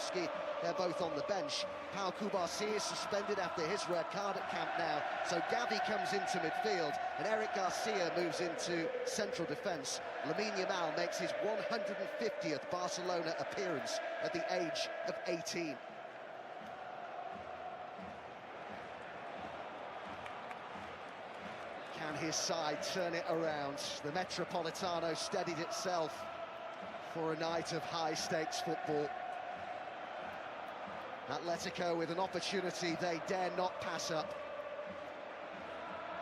Lewandowski. They're both on the bench. Pau Cubarsí is suspended after his red card at camp now. So Gavi comes into midfield and Eric Garcia moves into central defence. Lamine Yamal makes his 150th Barcelona appearance at the age of 18. Can his side turn it around? The Metropolitano steadied itself for a night of high-stakes football. Atletico with an opportunity they dare not pass up.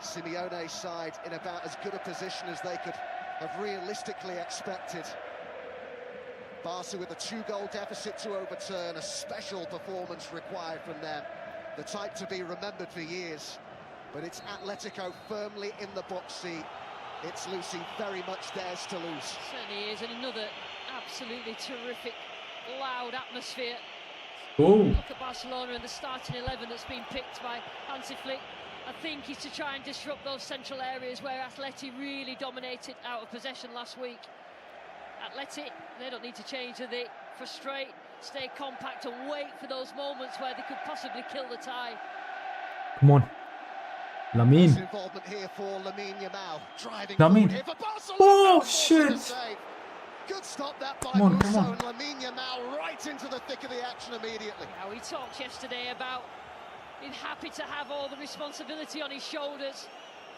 Simeone's side in about as good a position as they could have realistically expected. Barca with a 2-goal deficit to overturn, a special performance required from them. The type to be remembered for years. But it's Atletico firmly in the box seat. It's Lucy very much theirs to lose. Certainly is, and another absolutely terrific, loud atmosphere. Oh. Look at Barcelona and the starting 11 that's been picked by Hansi Flick. I think is to try and disrupt those central areas where Atleti really dominated out of possession last week. Atleti, they don't need to change, do they? Frustrate, stay compact and wait for those moments where they could possibly kill the tie. Come on. Lamine. Involvement here for Lamine Yamal. Driving Lamine. here for Barcelona. Oh, shit. Good stop that by Come on. and Lamine Yamal right into the thick of the action immediately. Now, he talked yesterday about being happy to have all the responsibility on his shoulders.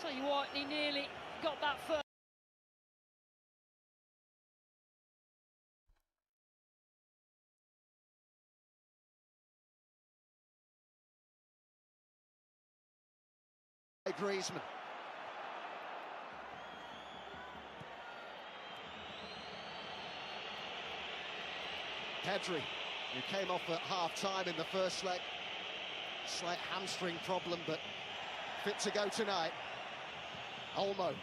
Tell you what, he nearly got that first. Griezmann. Pedri, who came off at half-time in the first leg. Slight hamstring problem, but fit to go tonight. Olmo.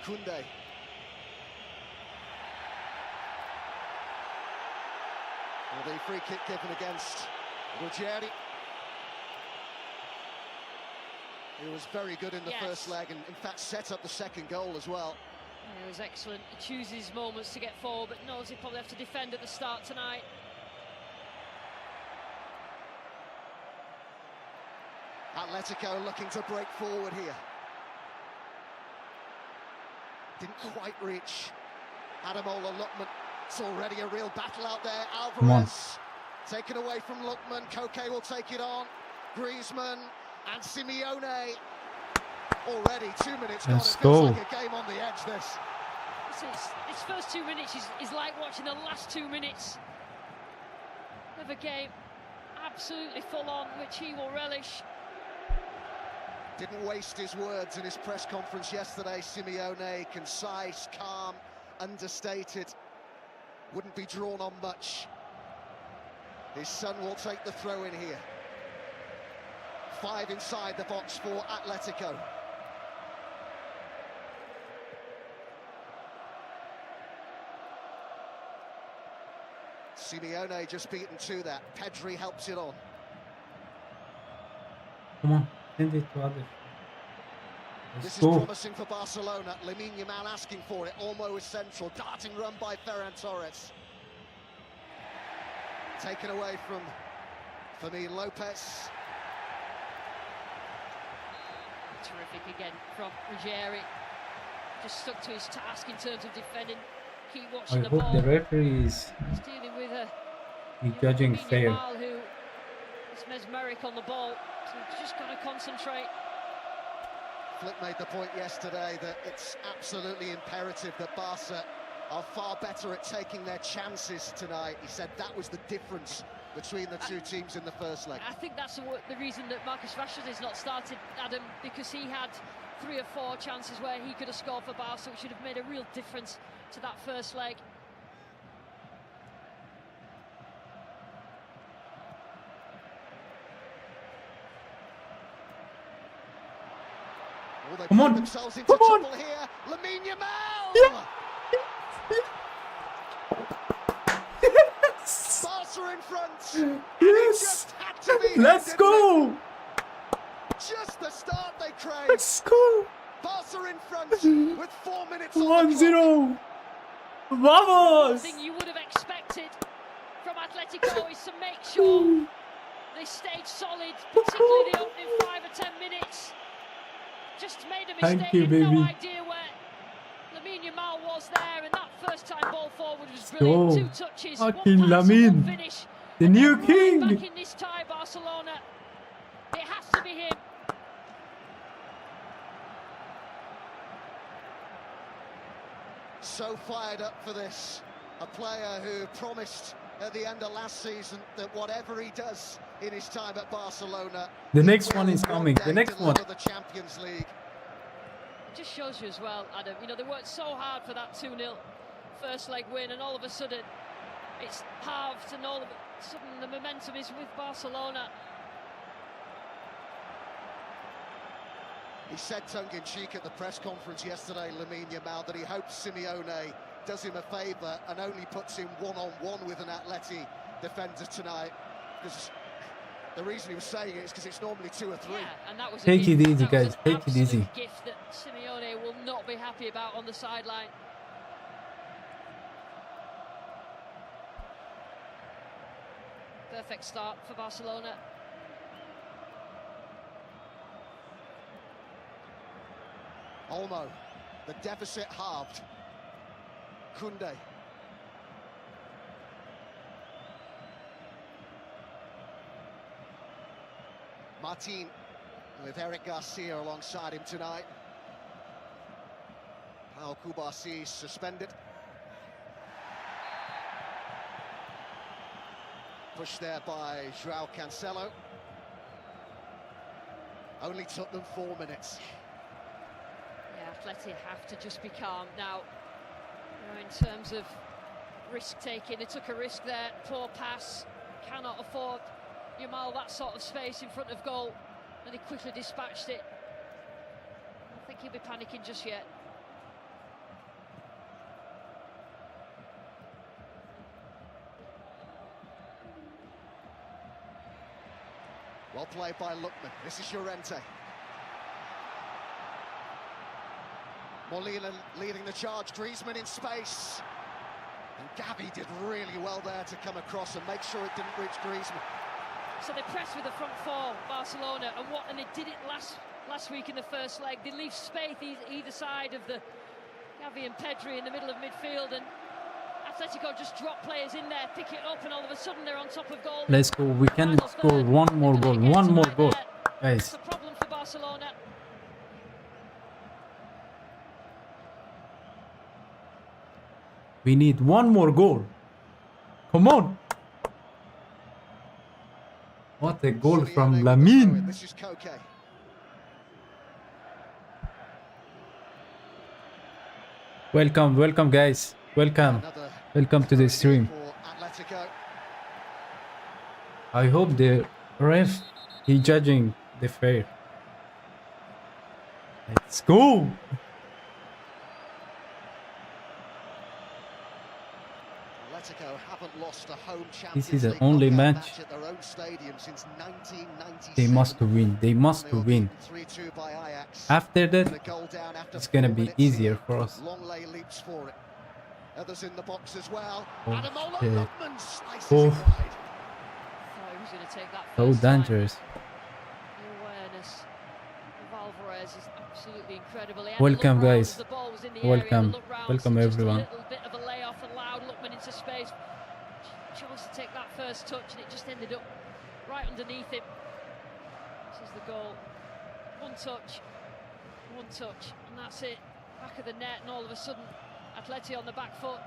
Koundé. Well, the free kick given against Ruggieri. He was very good in the first leg and in fact set up the second goal as well. Yeah, it was excellent. He chooses his moments to get forward, but knows he'll probably have to defend at the start tonight. Atletico looking to break forward here. Didn't quite reach Ademola Lookman. It's already a real battle out there. Alvarez taken away from Lookman. Koke will take it on. Griezmann and Simeone. Already 2 minutes gone. It feels like a game on the edge, this. His first 2 minutes is like watching the last 2 minutes of a game. Absolutely full on, which he will relish. Didn't waste his words in his press conference yesterday. Simeone, concise, calm, understated. Wouldn't be drawn on much. His son will take the throw in here. 5 inside the box for Atletico. Simeone just beaten to that. Pedri helps it on. Come on, send it to others. This is promising for Barcelona. Lamine Yamal asking for it. Olmo is central. Darting run by Ferran Torres. Taken away from Fermin Lopez. Terrific again from Ruggieri. Just stuck to his task in terms of defending. Keep watching the ball. I hope the referee is dealing with judging fair. Yamal, who is mesmeric on the ball. So he's just got to concentrate. Flick made the point yesterday that it's absolutely imperative that Barca are far better at taking their chances tonight. He said that was the difference between the two teams in the first leg. I think that's the reason that Marcus Rashford is not started, Adam, because he had 3 or 4 chances where he could have scored for Barca, which should have made a real difference to that first leg. Come on, themselves into trouble here. Lamine Yamal! Yeah. Yes! Barca in front. Yes! Just had to be Let's go! Just the start they craved. Let's go! Barca in front with 4 minutes on the clock. 1-0. Vamos! thing you would have expected from Atletico is to make sure they stayed solid, particularly the opening 5 or 10 minutes. Just made a mistake. Thank you, Had baby. no idea where Lamine Yamal was there, and that first time ball forward was Let's brilliant. go. 2 touches, Fucking 1 pass, and 1 Lamine. finish. The And new they're rolling king. back in this tie, Barcelona. It has to be him. So fired up for this. A player who promised at the end of last season that whatever he does in his time at Barcelona, The he next will one is coming. The day next one. deliver the Champions League. It just shows you as well, Adam. You know, they worked so hard for that 2-0 first leg win, and all of a sudden it's halved, and all of a sudden the momentum is with Barcelona. He said tongue-in-cheek at the press conference yesterday, Lamine Yamal, that he hopes Simeone does him a favour and only puts him one-on-one with an Atleti defender tonight. Because the reason he was saying it is because it's normally 2 or 3. Yeah, and that was Take a it gift. easy, That was guys. an Take it absolute easy. gift that Simeone will not be happy about on the sideline. Perfect start for Barcelona. Olmo, the deficit halved. Koundé. Martin with Eric Garcia alongside him tonight. Pau Kubasi suspended. Pushed there by Joao Cancelo. Only took them 4 minutes. Yeah, Atleti have to just be calm now. You know, in terms of risk taking, they took a risk there. Poor pass, cannot afford Yamal that sort of space in front of goal, and he quickly dispatched it. I don't think he'll be panicking just yet. Well played by Lookman. This is Llorente. Molina leading the charge. Griezmann in space. And Gavi did really well there to come across and make sure it didn't reach Griezmann. So they pressed with the front four, Barcelona, and they did it last week in the first leg. They leave space either side of the Gavi and Pedri in the middle of midfield, and Atletico just drop players in there, pick it up, and all of a sudden they're on top of goal. Let's go. We can score one more goal. One more goal, guys. It's a problem for Barcelona. We need one more goal. Come on. What a goal from Lamine. This is Koke. Welcome, welcome, guys. Welcome. Welcome to the stream. I hope the ref is judging the fair. Let's go. Atletico haven't lost a home This is the Champions only League match at their own stadium since 1997. they must win. They must win. 3-2 by Ajax. After And that, a goal down after it's gonna 4 be minutes. easier for us. Longley leaps for it. Others in the box as well. Oh, Ademola shit. Lookman slices Oh. it wide. Thought he was going to take that So first time. dangerous. The awareness of Alvarez is absolutely incredible. He had a Welcome, look round guys. as the ball was in the Welcome. area, the look round, Welcome, so everyone. Just a little bit of a layoff allowed Lookman into space. Chose to take that first touch, and it just ended up right underneath him. This is the goal. One touch, and that's it. Back of the net, and all of a sudden, Atleti on the back foot.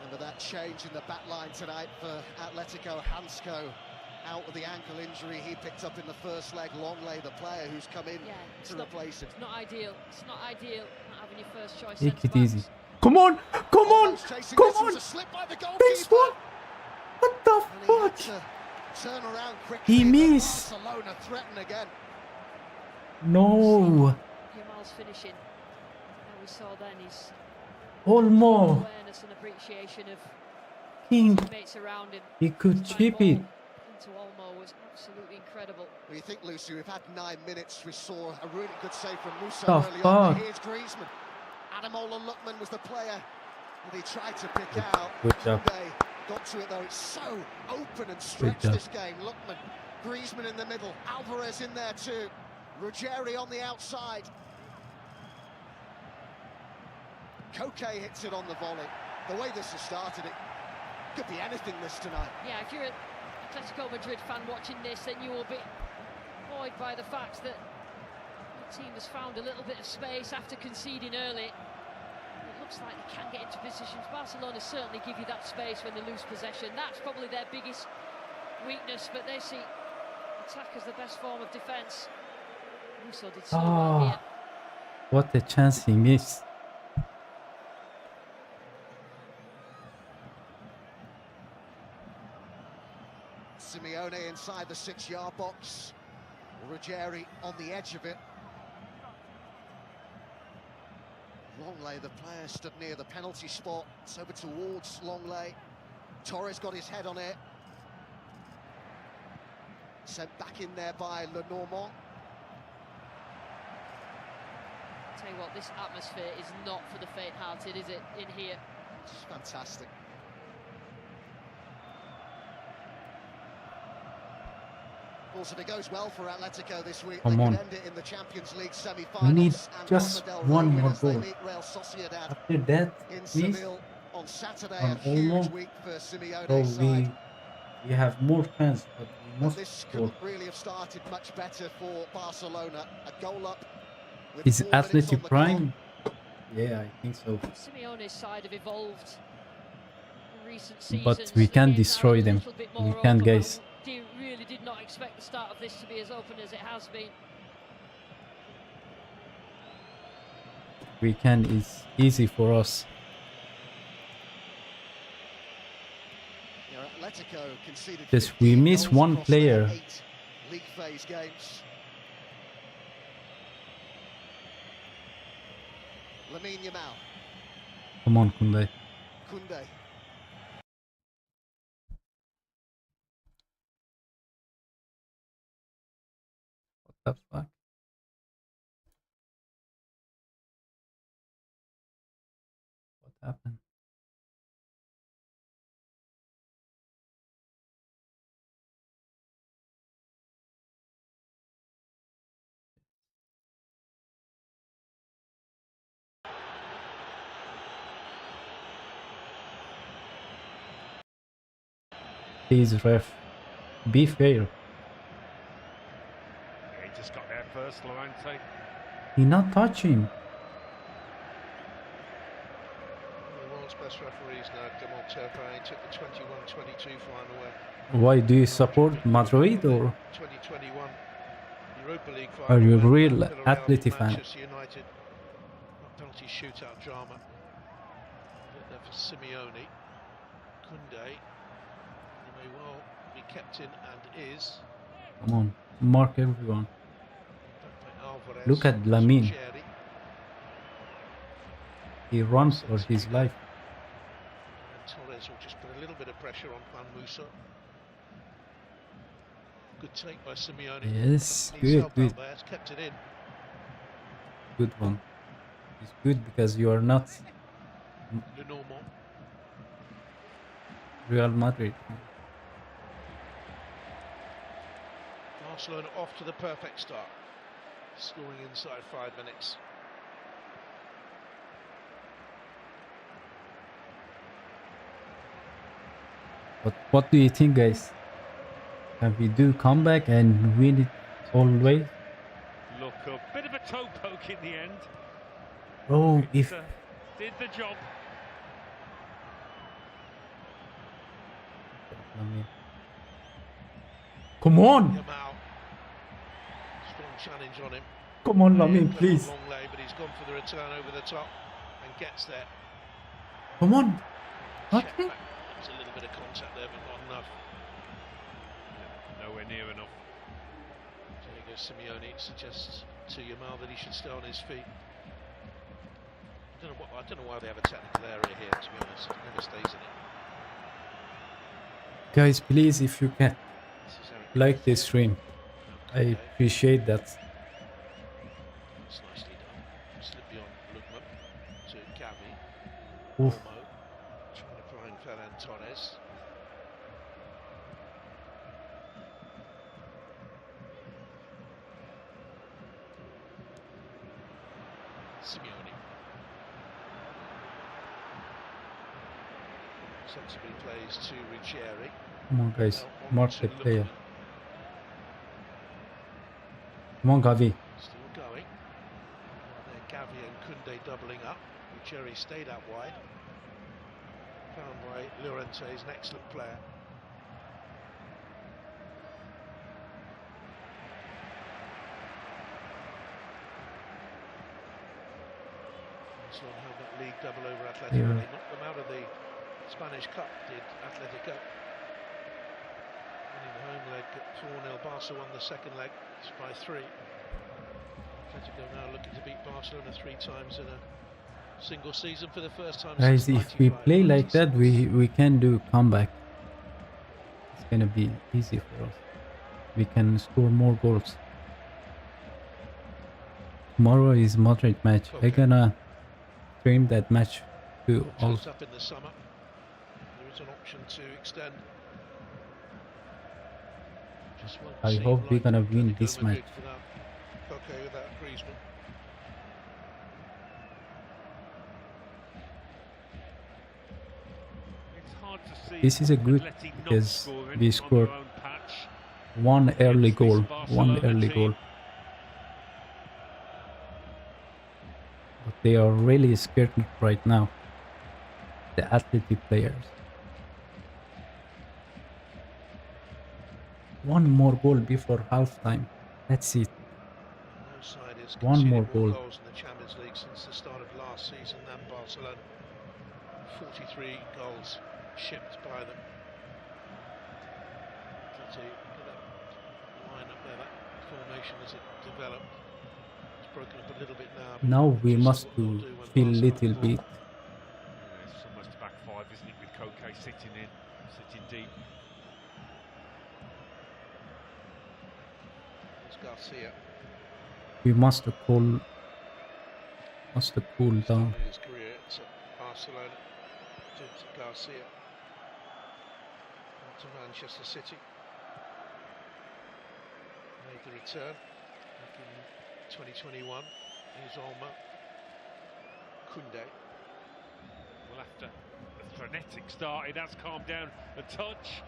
Remember that change in the back line tonight for Atletico. Hansco out with the ankle injury he picked up in the first leg. Longley, the player who's come in to replace him. It's not ideal. It's not ideal not having your first choice. Take it centre-backs. easy. Come on. Come on. Almost chasing Come this, it was on. a slip by the Next goalkeeper. one. What the And he had fuck? to turn around quickly. He but missed. Barcelona threaten again. No. Yamal's finishing. Now we saw then his Olmo. awareness and appreciation of King. teammates around him. He could Time chip ball it. to Olmo was absolutely incredible. Well, you think, Lucy, we've had 9 minutes. We saw a really good save from Musa Oh, early on. fuck. Here's Griezmann. Ademola Lookman was the player that he tried to pick out. Good job. Koundé got to it though. It's so open and stretched, job. this game. Lookman, Griezmann in the middle, Alvarez in there too. Ruggeri on the outside. Koke hits it on the volley. The way this has started, it could be anything this tonight. Yeah, if you're an Atletico Madrid fan watching this, then you will be buoyed by the fact that the team has found a little bit of space after conceding early. It looks like they can get into positions. Barcelona certainly give you that space when they lose possession. That's probably their biggest weakness, but they see attack as the best form of defence. Musso did so well here. What a chance he missed. Simeone inside the 6-yard box. Ruggeri on the edge of it. Longley, the player, stood near the penalty spot. It's over towards Longley. Torres got his head on it. Sent back in there by Lenormand. Tell you what, this atmosphere is not for the faint-hearted, is it, in here? It's fantastic. Also, if it goes well for Atletico this week, Come they on. could end it in the Champions League semi-finals. We need and just Copa del Rey one more winners. They goal. meet Real Sociedad After that, in please, Seville on Saturday. on A huge Olmo. week for Simeone's so side. we have more chance, but we But must this score. couldn't really have started much better for Barcelona. A goal up with Is 4 minutes on Atleti the prime? Yeah, I think so. Simeone's side have evolved in recent seasons. But we The can game's now destroy a them. little bit We more can, open, guys. but we really did not expect the start of this to be as open as it has been. We can is easy for us. You know, Atletico conceded Just we 15 miss goals one across their player. 8 league phase games. Lamine Yamal, Come on, Koundé. Koundé. What the fuck? What happened? Please, ref, be fair. Yeah, he just got there first, Lorente. He not touch him. The world's best referees now, Gamal Turpin, took the 21-22 final where Why do you support Madrid or 2021 Europa League final. are you a when real Villarreal Atleti beat fan? Manchester United. Not penalty shootout drama. Bit there for Simeone. Koundé. He may well be kept in and is. Come on, mark everyone. Alvarez. Look at Lamine. Ruggeri. He runs for his life. And Torres will just put a little bit of pressure on Juan Musa. Good take by Simeone. Yes, Needs good, help good, out there, has kept it in. good one. It's good because you are not Lenormand. Real Madrid. Barcelona off to the perfect start. Scoring inside 5 minutes. But what do you think, guys? Can we do comeback and win it all the way? Look, a bit of a toe poke in the end. Oh, if Did the job. come on, Yamal. Strong challenge on him. come on, Lamine, Clever please, Longley, but he's gone for the return over the top and gets there. come on. Check Okay. back. There's a little bit of contact there, but not enough. Nowhere near enough. Diego Simeone suggests to Yamal that he should stay on his feet. I don't know why they have a technical area here, to be honest. It never stays in it. Guys, please, if you can, like this stream. I appreciate that. It's nicely done. Slip beyond Lookman to Gavi. Oof. Olmo trying to find Ferran Torres. Simeone. Sensibly plays to Ruggieri. Come on, guys. Now on Mark to the player. Lookman. Come on, Gavi. Still going. There Gavi and Koundé doubling up. Ruggieri stayed out wide. Found by Llorente, is an excellent player. Barcelona held that league double over Atletico. Yeah. They knocked them out of the Spanish Cup, did Atletico. Winning the home leg at 4-0. Barca won the second leg by 3. Atletico now looking to beat Barcelona 3 times in a single season for the first time Guys, since if we 95, play like that, 96. we can do comeback. It's gonna be easy for us. We can score more goals. Tomorrow is Madrid match. Okay. I'm gonna stream that match too. Contract Also, up in the summer. There is an option to extend. Just won't I seem hope we're like gonna win Atletico this Madrid match. without Koke, without Griezmann. It's hard to see This is a good Atleti not because scoring we on scored their own patch. one early Against this goal. One Barcelona early team. goal. But they are really scared right now. The Atleti players. One more goal before halftime. That's it. No side has One more conceded more goal. goals in the Champions League since the start of last season than Barcelona. 43 goals shipped by them. Atleti, look at that line up there, that formation as it developed. It's broken up a little bit now. but Now we just must what they'll to do when feel Barca little have the ball. bit. Yeah, it's almost a back 5, isn't it, with Koke sitting deep. There's Garcia. We must cool down. Started his career at Barcelona. Did Garcia. Out to Manchester City. Made the return back in 2021. Here's Olmo. Koundé. Well, after the frenetic start, it has calmed down a touch.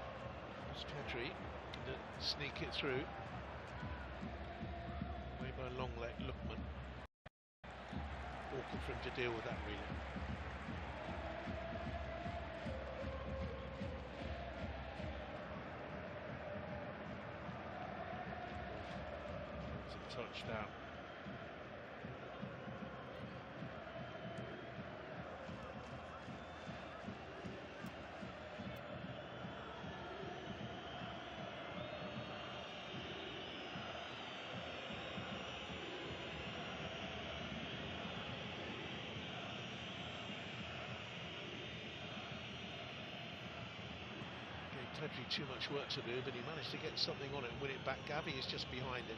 It's Pedri. Can sneak it through. Way by long leg, Lookman. Awkward for him to deal with that, really. It's a touchdown. Pedri too much work to do, but he managed to get something on it and win it back. Gavi is just behind him.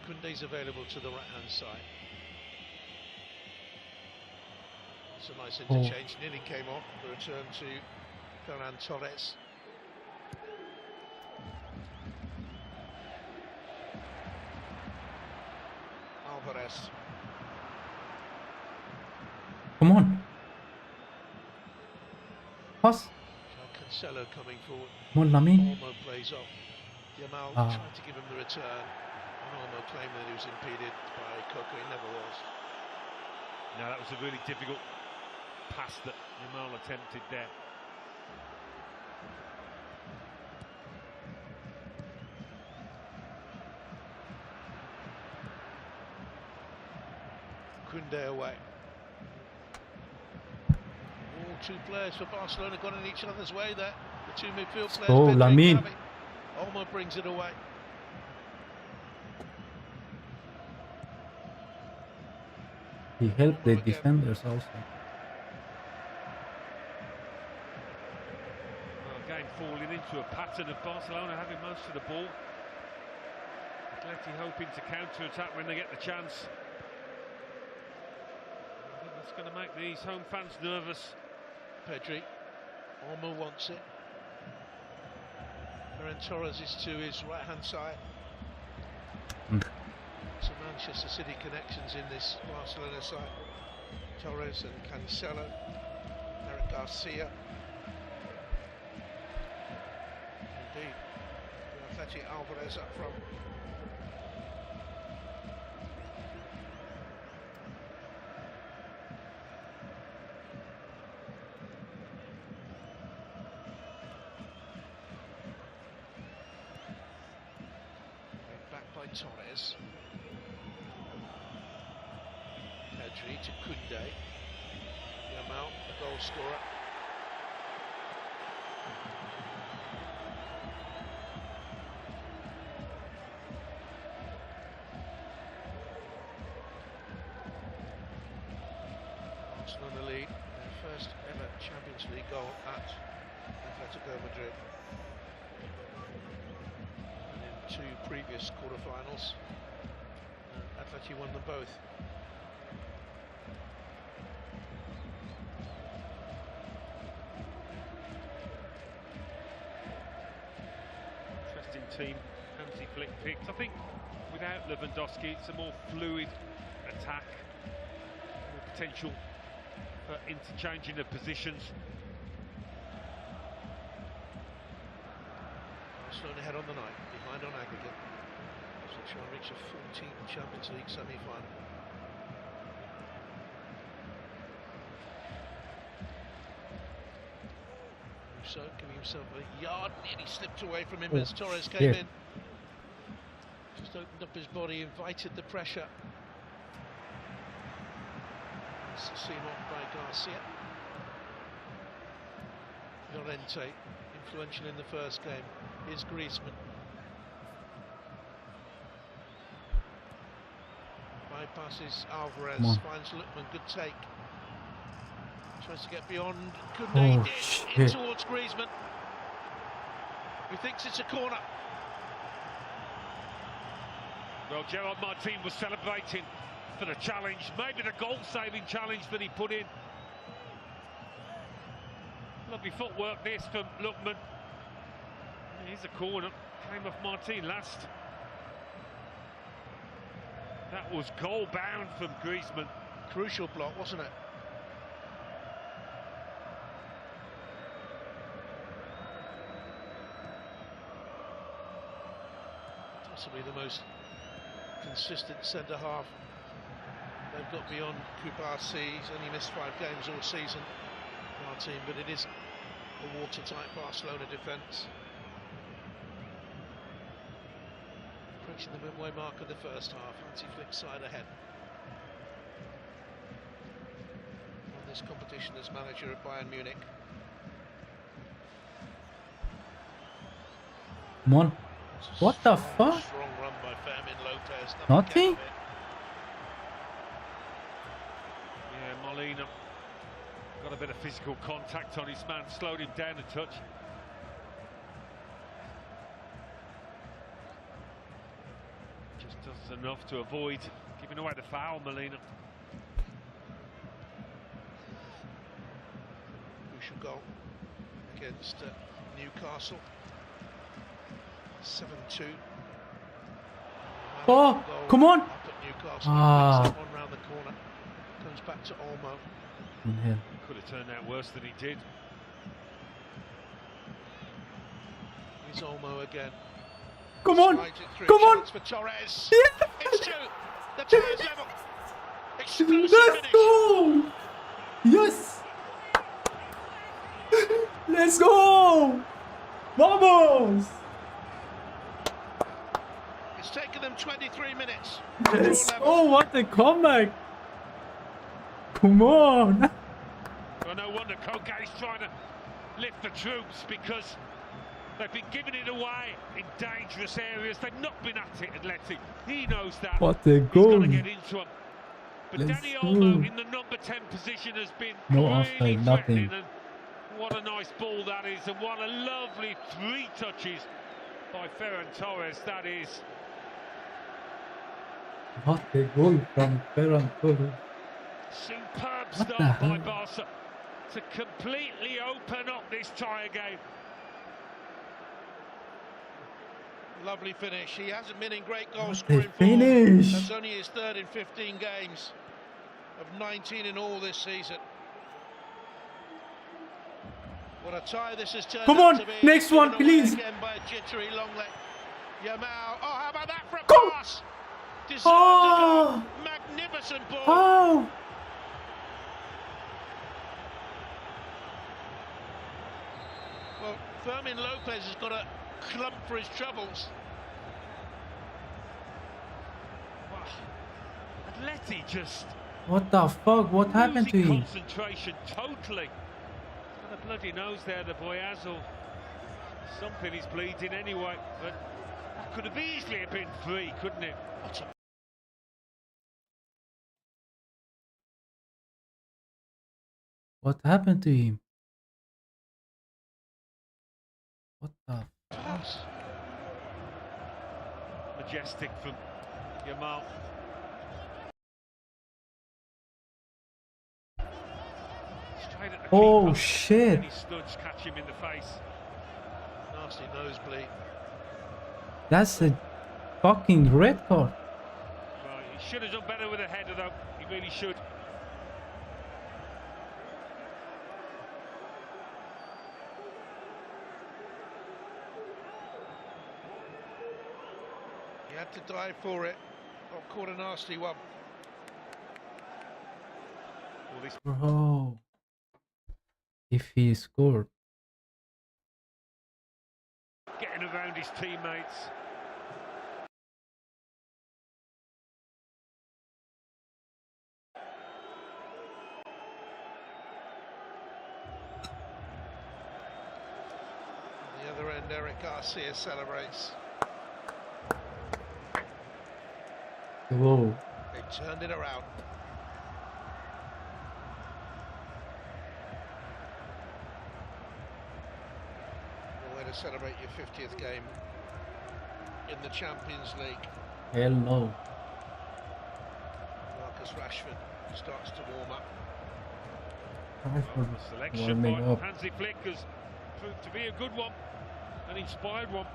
Koundé's available to the right-hand side. It's a nice interchange, nearly came off. The return to Ferran Torres. Alvarez. Come on. Pass. Cancelo coming forward. Come on, Lamine. Olmo plays off. Yamal Ah. tried to give him the return. And Olmo claimed that he was impeded by Koke. He never was. No, that was a really difficult pass that Yamal attempted there. Koundé away. All two players for Barcelona got in each other's way there. The two midfield players. Oh, Pedri and Lamine. Gavi. Olmo brings it away. He helped the Olmo again. defenders also. Well, again, falling into to a pattern of Barcelona having most of the ball. Atleti hoping to counter-attack when they get the chance. I think that's going to make these home fans nervous. Pedri, Olmo wants it. Ferran Torres is to his right-hand side. Some Manchester City connections in this Barcelona side. Torres and Cancelo, Eric Garcia. Indeed, Atleti Alvarez up front. Back by Torres. Pedri to Koundé. Yamal, the goal scorer. Barcelona lead, their first ever Champions League goal at Atletico Madrid. And in 2 previous quarterfinals, Atleti won them both. Team Hansi Flick picked. I think without Lewandowski it's a more fluid attack, more potential for interchanging of positions. Barcelona ahead on the night, behind on aggregate, so try and reach a 14th Champions League semi-final. Russo giving himself a yard, nearly slipped away from him as Torres came in. Just opened up his body, invited the pressure. Seen off by Garcia. Llorente, influential in the first game. Here's Griezmann. Bypasses Alvarez, finds Lookman, good take. Tries to get beyond, Koundé in towards Griezmann, who thinks it's a corner. Well, Gerard Martin was celebrating for the challenge, maybe the goal-saving challenge that he put in. Lovely footwork this from Lookman. Here's a corner, came off Martin last. That was goal-bound from Griezmann. Crucial block, wasn't it? Possibly the most consistent centre-half they've got beyond Kubasi. He's only missed 5 games all season, Martin, but it is a watertight Barcelona defence. Approaching the midway mark of the first half, Hansi Flick side ahead. On this competition as manager of Bayern Munich. Come on. What the fuck? Strong run by Fermin Lopez. Nothing? Yeah, Molina got a bit of physical contact on his man, slowed him down a touch. Just does enough to avoid giving away the foul, Molina. Crucial goal against Newcastle. 7-2. Oh, come on! Up at Newcastle. One round the corner. Comes back to Olmo. Could have turned out worse than he did. Here's Olmo again. Come on! Come on! For Torres. Yeah. It's 2. The Torres level. Exclusive Let's finish. go! Yes! Let's go! Vamos! It's taken them 23 minutes. Yes! Oh, what a comeback! Come on! Well, no wonder Koke's trying to lift the troops, because they've been giving it away in dangerous areas. They've not been at it, Atleti. He knows that. What a He's goal! got to get into them. But Let's Dani go. Olmo in the number 10 position has been No really offside, threatening, nothing. and What a nice ball that is, and what a lovely 3 touches by Ferran Torres that is. What a goal from Ferran Torres. Superb What the start by hell? Barca to completely open up this tie game. Lovely finish. He hasn't been in great goal What a scoring form. finish! That's only his 3rd in 15 games, of 19 in all this season. What a tie this has turned Come out on, to be. next one, Given away please. Again by a jittery long leg. Yamal. Oh, how about that for a Go. pass? Deserved Oh. a goal. Magnificent ball. Oh! Well, Fermin Lopez has got a clump for his troubles. Wow. Atleti just What the fuck? What happened to losing him? concentration totally. He's got a bloody nose there, the boy Azul. Something is bleeding anyway, but that could have easily been 3, couldn't it? What a What happened to him? What the? Pass. majestic from Yamal. Straight at the Oh keeper. shit! Any studs catch him in the face. Nasty nosebleed. That's a fucking red card. Right, he should have done better with a header though. He really should. He had to dive for it. Oh, caught a nasty one. All this Bro. If he scored. getting around his teammates. On the other end, Eric Garcia celebrates. Whoa. They turned it around. A way to celebrate your 50th game in the Champions League. Hell no. Marcus Rashford starts to warm up. Rashford The was selection by warming up. Hansi Flick has proved to be a good one, an inspired one.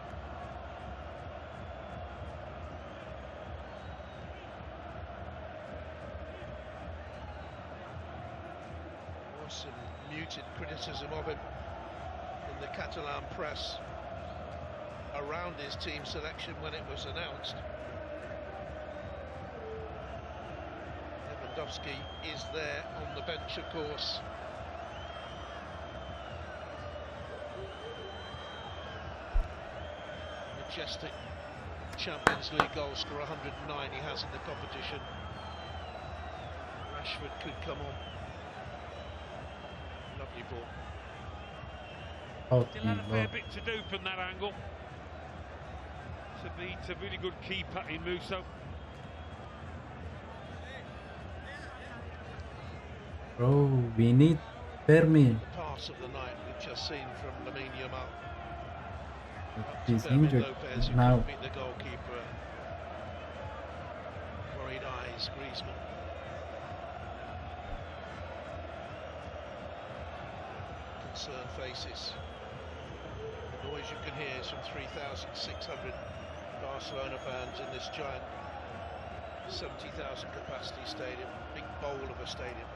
There was some muted criticism of him in the Catalan press around his team selection when it was announced. Lewandowski is there on the bench, of course. Majestic Champions League goal scorer, 109 he has in the competition. Rashford could come on. Lovely ball. Oh, Still had a my fair lord. bit to do from that angle to beat a really good keeper in Musso. Bro, we need Fermin. The pass of the night we've just seen from Lamine Yamal. He's Fermin injured Lopez, who now. couldn't beat the goalkeeper. Worried eyes, Griezmann. Concerned faces. The noise you can hear is from 3,600 Barcelona fans in this giant 70,000 capacity stadium. Big bowl of a stadium.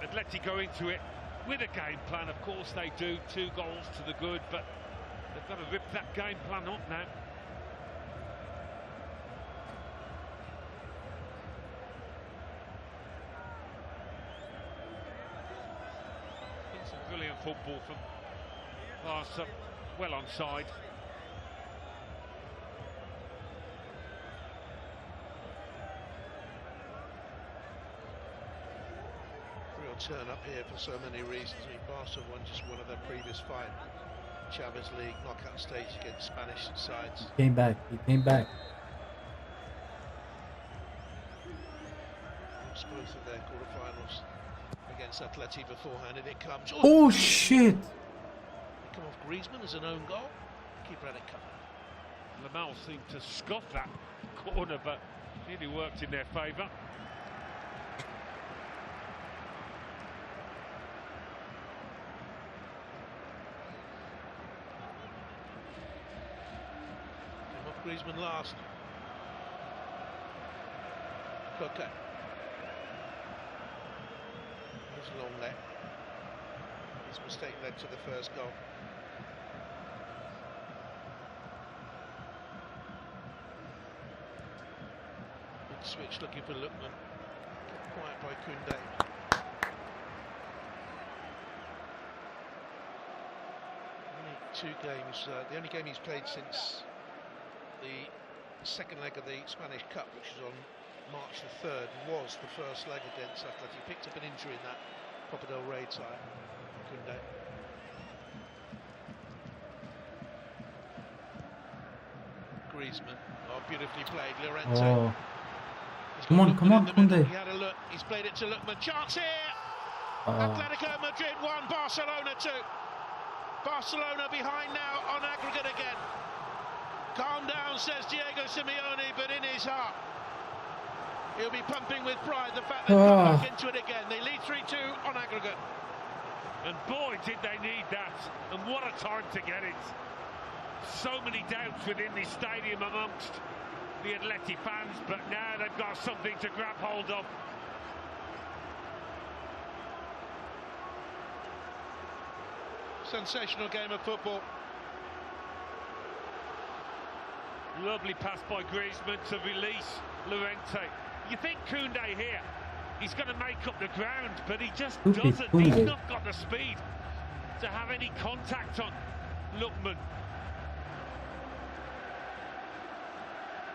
Atletico into it with a game plan, of course they do. 2 goals to the good, but they've got to rip that game plan up now. Been some brilliant football from Barca, well onside. Real turn up here for so many reasons. I mean, Barca won just one of their previous 5 Champions League knockout stage against Spanish sides. He came back. He came back. Lost both of their quarterfinals against against Atleti beforehand, and it comes. Oh shit! Come off Griezmann as an own goal. Keeper had it covered. Lamal seemed to scoff that corner, but nearly worked in their favour. Came off Griezmann last. Koke. His long leg. His mistake led to the first goal. Big switch looking for Lookman. Kept quiet by Koundé. Only 2 games. The only game he's played since the second leg of the Spanish Cup, which was on March the 3rd, was the first leg against Atleti. He picked up an injury in that Copa del Rey tie. Koundé. Griezmann. Oh, beautifully played. Llorente. Oh, He's come got on, come Lookman on, in the middle. Koundé. He had a look. He's played it to Lookman. Chance here. Oh, Atletico Madrid 1, Barcelona 2. Barcelona behind now on aggregate again. Calm down, says Diego Simeone, but in his heart, he'll be pumping with pride the fact they've come back into it again. They lead 3-2 on aggregate. And boy, did they need that. And what a time to get it. So many doubts within this stadium amongst the Atleti fans, but now they've got something to grab hold of. Sensational game of football. Lovely pass by Griezmann to release Llorente. You think Koundé here, he's going to make up the ground, but he just doesn't. He's not got the speed to have any contact on Lookman.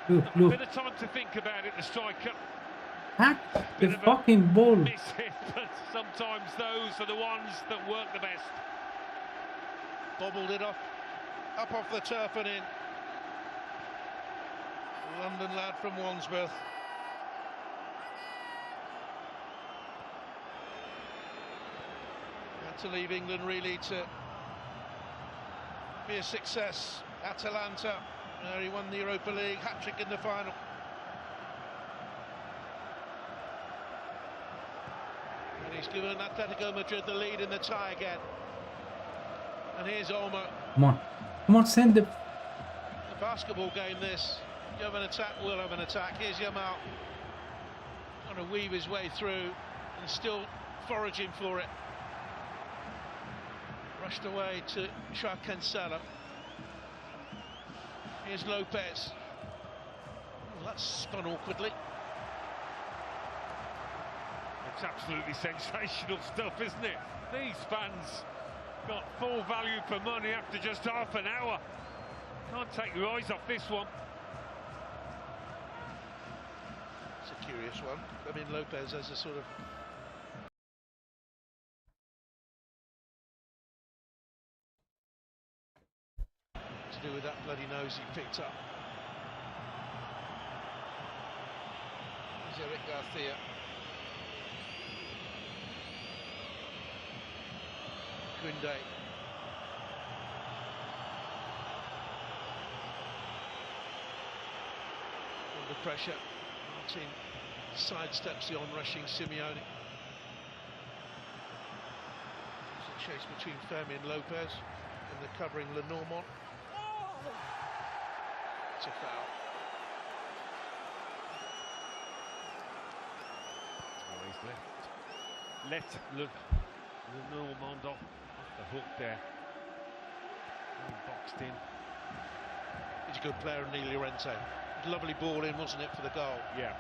look, A look. bit of time to think about it, the striker. Hack the Bit of a fucking ball. miss hit, but sometimes those are the ones that work the best. Bobbled it off, up off the turf and in. London lad from Wandsworth. Had to leave England really to be a success. Atalanta, where he won the Europa League, hat-trick in the final. And he's given Atletico Madrid the lead in the tie again. And here's Olmo. Come on, send the. A basketball game this. You have an attack, we'll have an attack. Here's Yamal. Trying to weave his way through and still foraging for it. Rushed away to Joao Cancelo. Here's Lopez. Oh, that's spun awkwardly. It's absolutely sensational stuff, isn't it? These fans got full value for money after just half an hour. Can't take your eyes off this one. It's a curious one. I mean, Lopez has a sort of to do with that bloody nose he picked up. Here's Eric Garcia. Koundé. Under pressure. Martin sidesteps the on-rushing Simeone. There's a chase between Fermi and Lopez, and they're covering Lenormand. It's a foul. Oh, he's let Lenormand off the hook there. Boxed in. He's a good player, Llorente. Lovely ball in, wasn't it, for the goal? Yeah.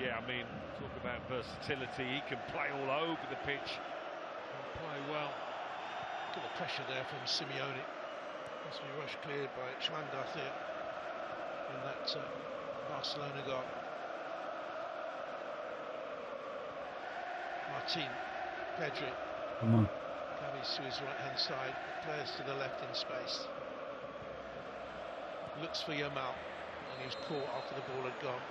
Yeah, I mean, talk about versatility. He can play all over the pitch. Can play well. Look at the pressure there from Simeone. Must be rush cleared by Joao Garcia in that Barcelona goal. Martin, Pedri. Come on. Gavi's to his right-hand side. Players to the left in space. Looks for Yamal. And he was caught after the ball had gone.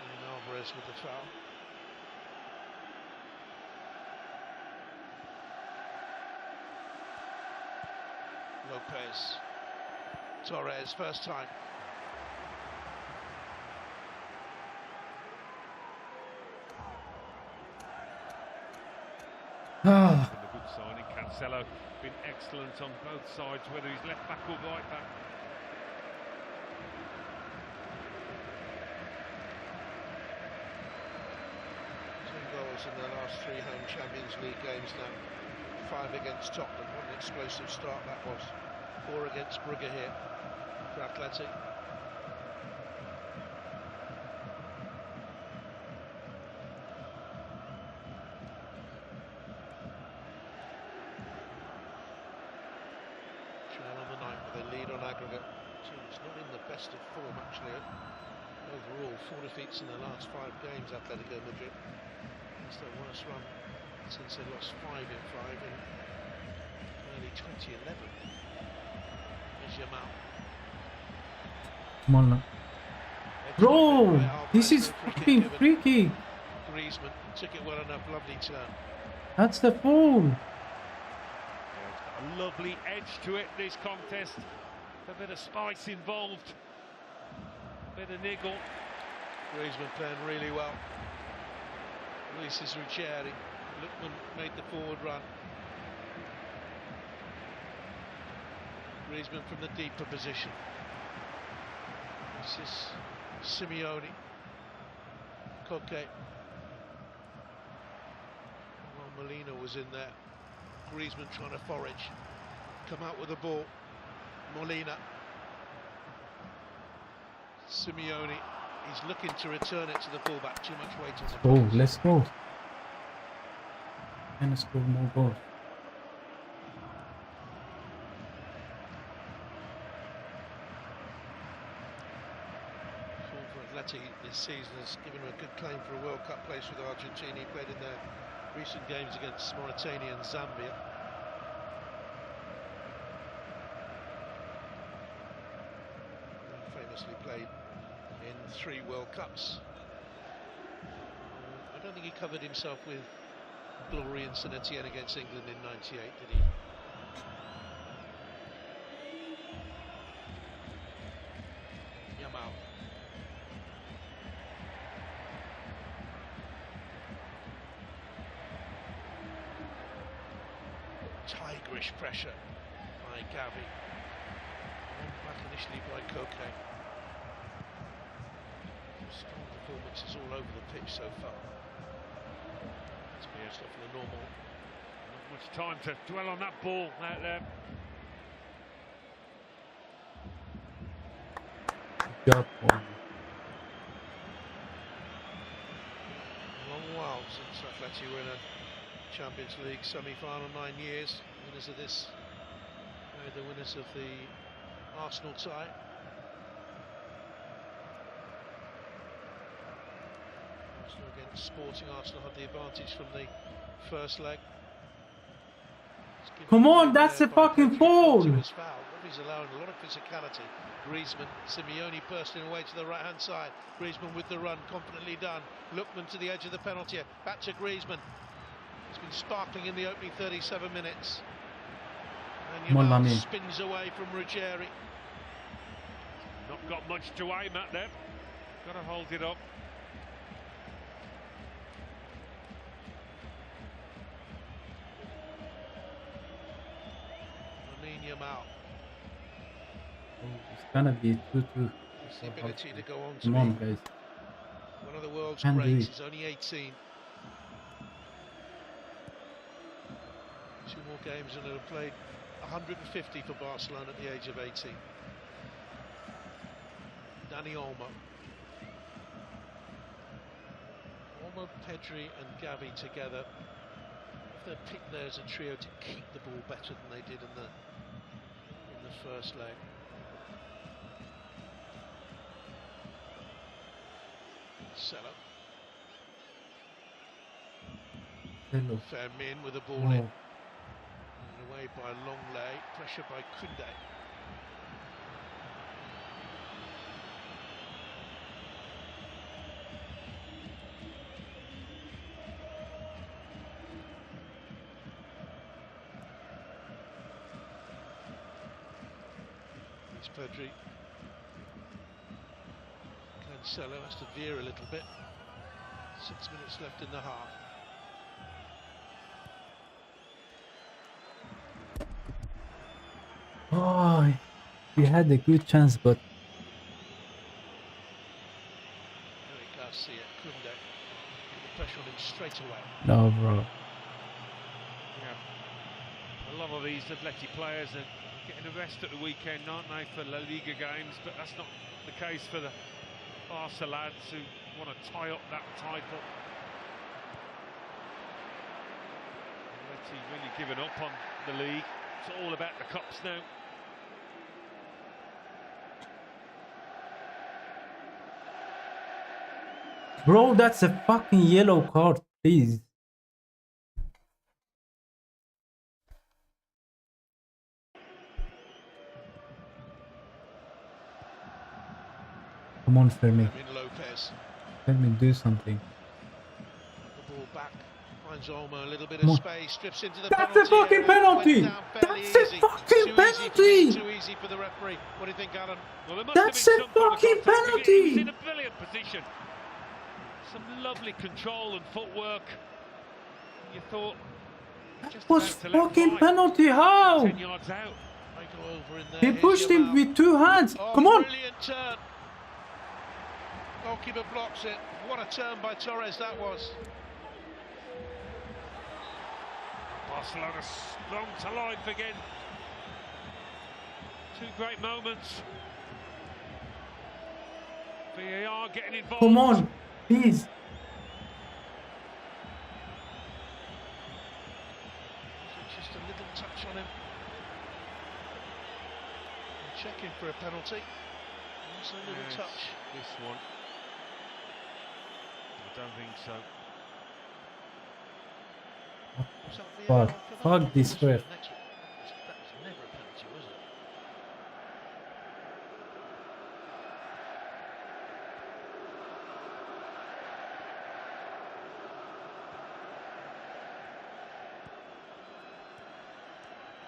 And Alvarez with the foul. Lopez. Torres, first time. Ah, Been a good signing. Cancelo been excellent on both sides, whether he's left back or right back. Goals in their last 3 home Champions League games now. 5 against Tottenham. What an explosive start that was. 4 against Brugge here for Athletic. Trail on the night with a lead on aggregate. Team's not in the best of form actually. Overall, 4 defeats in their last 5 games, Atletico Madrid. It's their worst run since they lost 5 in 5 in early 2011. There's Yamal. come on now. Bro, this is fucking free kick. Griezmann took it well enough, lovely turn. That's the foul. A lovely edge to it, this contest. A bit of spice involved. A bit of niggle. Griezmann playing really well. Releases Ruggieri. Lookman made the forward run. Griezmann from the deeper position. This is Simeone. Koke. Well, Molina was in there. Griezmann trying to forage. Come out with the ball. Molina. Simeone. He's looking to return it to the fullback. Too much weight on the Oh, ball. let's go. And score more goals. Form for Atleti this season has given him a good claim for a World Cup place with Argentina. He played in their recent games against Mauritania and Zambia. He famously played in 3 World Cups. I don't think he covered himself with glory in Saint Etienne against England in '98, did he? Yamal. Tigerish pressure by Gavi. Won back initially by Koke. Strong performances all over the pitch so far. It's been stuff for the normal. Not much time to dwell on that ball out there. Good job. A long while since Atleti were in a Champions League semi-final, 9 years. Winners of this, the winners of the Arsenal tie. Arsenal against Sporting. Arsenal had the advantage from the first leg. Come on, that's a fucking foul. He's allowing a lot of physicality. Griezmann, Simeone bursting away to the right-hand side. Griezmann with the run, confidently done. Lookman to the edge of the penalty area. Back to Griezmann. He's been sparkling in the opening 37 minutes. And Yamal spins away from Ruggieri. Not got much to aim at there. Got to hold it up. Yamal. It's gonna be 2-2. It's the ability to go on to Come on, be guys. one of the world's Can do greats. it. He's only 18. 2 more games and he'll have played 150 for Barcelona at the age of 18. Dani Olmo. Olmo, Pedri and Gavi together. They're picked there as a trio to keep the ball better than they did in the first leg. Cello. Fermin with the ball in. And away by Longley. Pressure by Koundé. Pedri. Cancelo has to veer a little bit. 6 minutes left in the half. Oh, we had a good chance, but Eric Garcia, Koundé, put the pressure on him straight away. no, bro. Yeah. A lot of these Atleti players are getting a rest at the weekend, aren't they, for La Liga games? But that's not the case for the Barca lads who want to tie up that title. Atleti really given up on the league. It's all about the cups now. Bro, that's a fucking yellow card, please. Come on, Fermi. Lopez. Fermi, do something. The ball back. Finds Olmo a little bit Come of on. space. Strips into the That's penalty a fucking area. penalty! Went down fairly That's a easy. fucking Too penalty! Easy, too easy for the referee. What do you think, Alan? Well, there must That's have been a some sort of fucking contact. He was penalty! in a brilliant position. Some lovely control and footwork. You thought That was fucking penalty, how? 10 yards out. They go over in there. He Here's pushed him Yamal. with 2 hands. Oh, Come on! brilliant turn. Goalkeeper blocks it. What a turn by Torres that was. Barcelona strong to life again. 2 great moments. VAR getting involved. Come on, please. Just a little touch on him. Checking for a penalty. Just a little Yes, touch. This one. I don't think so. Was that Fuck, VAR for that? fuck this That was ref. the next one. That was never a penalty, was it?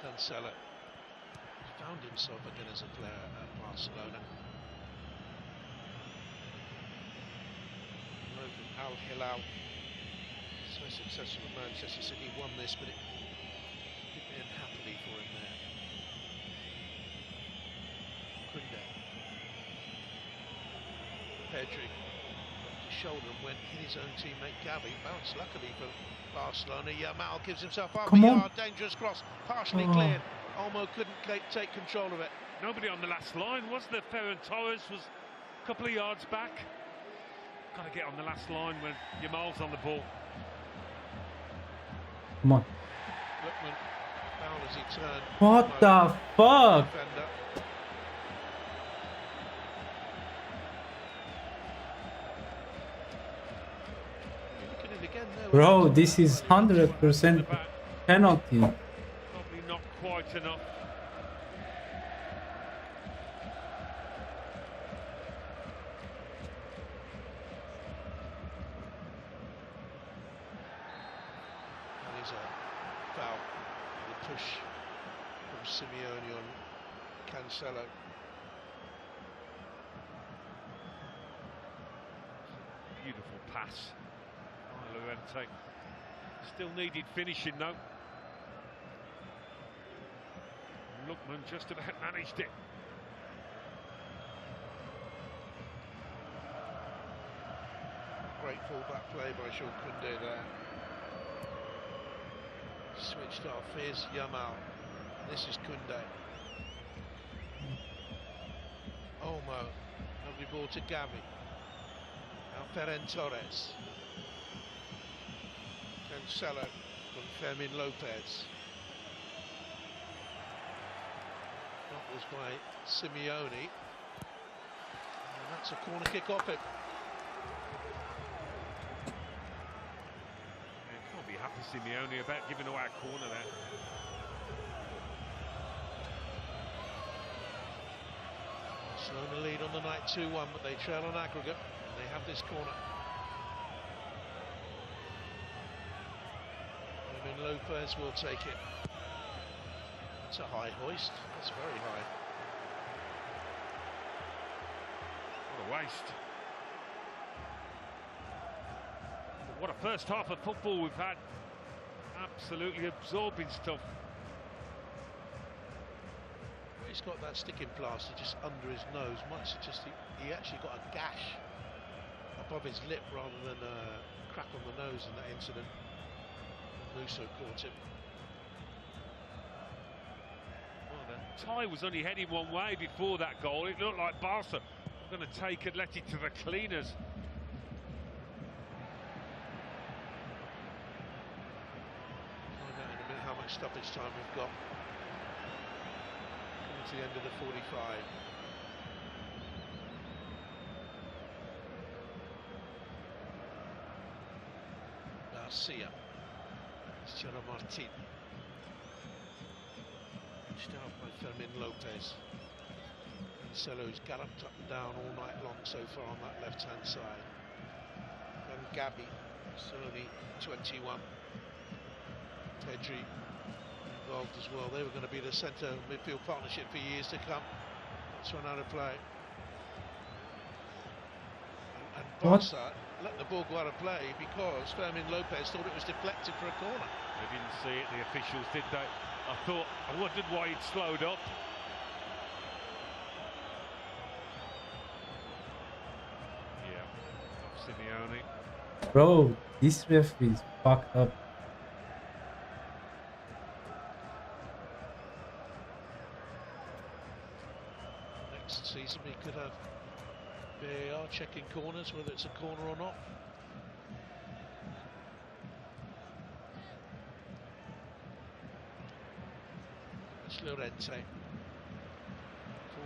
Cancelo found himself again as a player at Barcelona. Al Hilal, so successful at Manchester City, won this, but it didn't end happily for him there. Koundé, Pedri, dropped his shoulder and went hit his own teammate Gavi. Bounced luckily for Barcelona. Yamal gives himself half a yard, dangerous cross, partially cleared. Olmo couldn't take control of it. Nobody on the last line, was there? Ferran Torres was a couple of yards back. Got to get on the last line when Yamal's on the ball. Come on. Lookman foul as he turned. What the fuck? Defender. Look at it again there. Bro, this is 100% penalty. Probably not quite enough. That is a foul. The push from Simeone on Cancelo. Beautiful pass by Llorente. Still needed finishing though. Lookman just about managed it. Great full-back play by Sean Koundé there. Switched off. Here's Yamal. This is Koundé. Olmo. Lovely ball to Gavi. Now Ferran Torres. Cancelo from Fermin Lopez. That was by Simeone. And that's a corner kick off him. Can't be happy Simeone about giving away a corner there. Barcelona lead on the night 2-1, but they trail on aggregate, and they have this corner. Fermin Lopez will take it. That's a high hoist. That's very high. placed. But what a first half of football we've had. Absolutely absorbing stuff. He's got that sticking plaster just under his nose. Might suggest he actually got a gash above his lip rather than a crack on the nose in that incident. And Musso caught him. Well, the tie was only heading one way before that goal. It looked like Barca were going to take Atleti to the cleaners. Find out in a minute how much stoppage time we've got. Coming to the end of the 45. Garcia. Gerard Martin. Pushed out by Fermin Lopez. Cancelo's galloped up and down all night long so far on that left-hand side. And Gabi, still only 21. Pedri involved as well. They were going to be the centre midfield partnership for years to come. That's run out of play. And Barca let the ball go out of play because Fermin Lopez thought it was deflected for a corner. They didn't see it, the officials, did they? I wondered why he'd slowed up. Yeah, Simeone. Bro, this ref is fucked up. Next season we could have VAR checking corners, whether it's a corner or not. It's Llorente. 4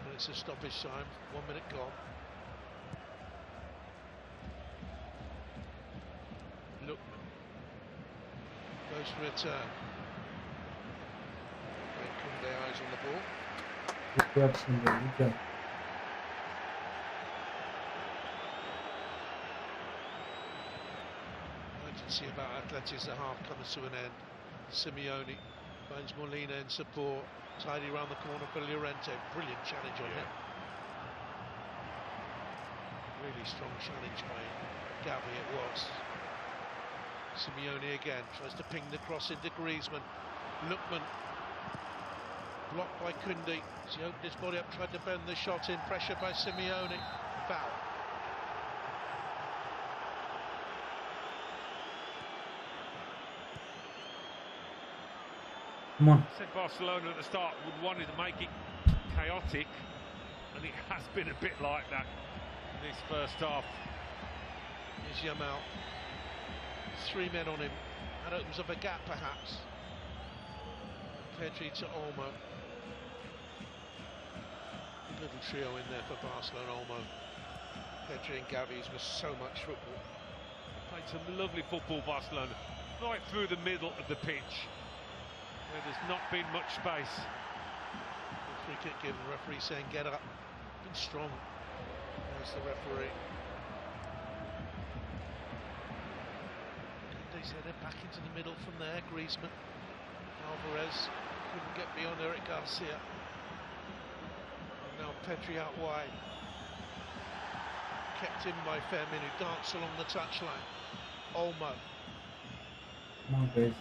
minutes of stoppage time, 1 minute gone. Lookman goes for a turn. Koundé eyes on the ball. Good job, Simeone, good job. Urgency about Atleti as the half comes to an end. Simeone finds Molina in support. Tidy around the corner for Llorente. Brilliant challenge on him. Really strong challenge by Gavi it was. Simeone again tries to ping the cross into Griezmann. Lookman blocked by Koundé. He opened his body up, tried to bend the shot in. Pressure by Simeone. Foul. Come on. I said Barcelona at the start would wanted to make it chaotic, and it has been a bit like that in this first half. Here's Yamal. 3 men on him. That opens up a gap perhaps. Pedri to Olmo. Good little trio in there for Barcelona. Olmo, Pedri and Gavi with so much football. Played some lovely football, Barcelona, right through the middle of the pitch, where there's not been much space. Free kick given, the referee saying get up. Been strong. There's the referee. Koundé's headed back into the middle from there. Griezmann. Alvarez couldn't get beyond Eric Garcia. And now Pedri out wide. Kept in by Fermin, who danced along the touchline. Olmo. Come on, guys.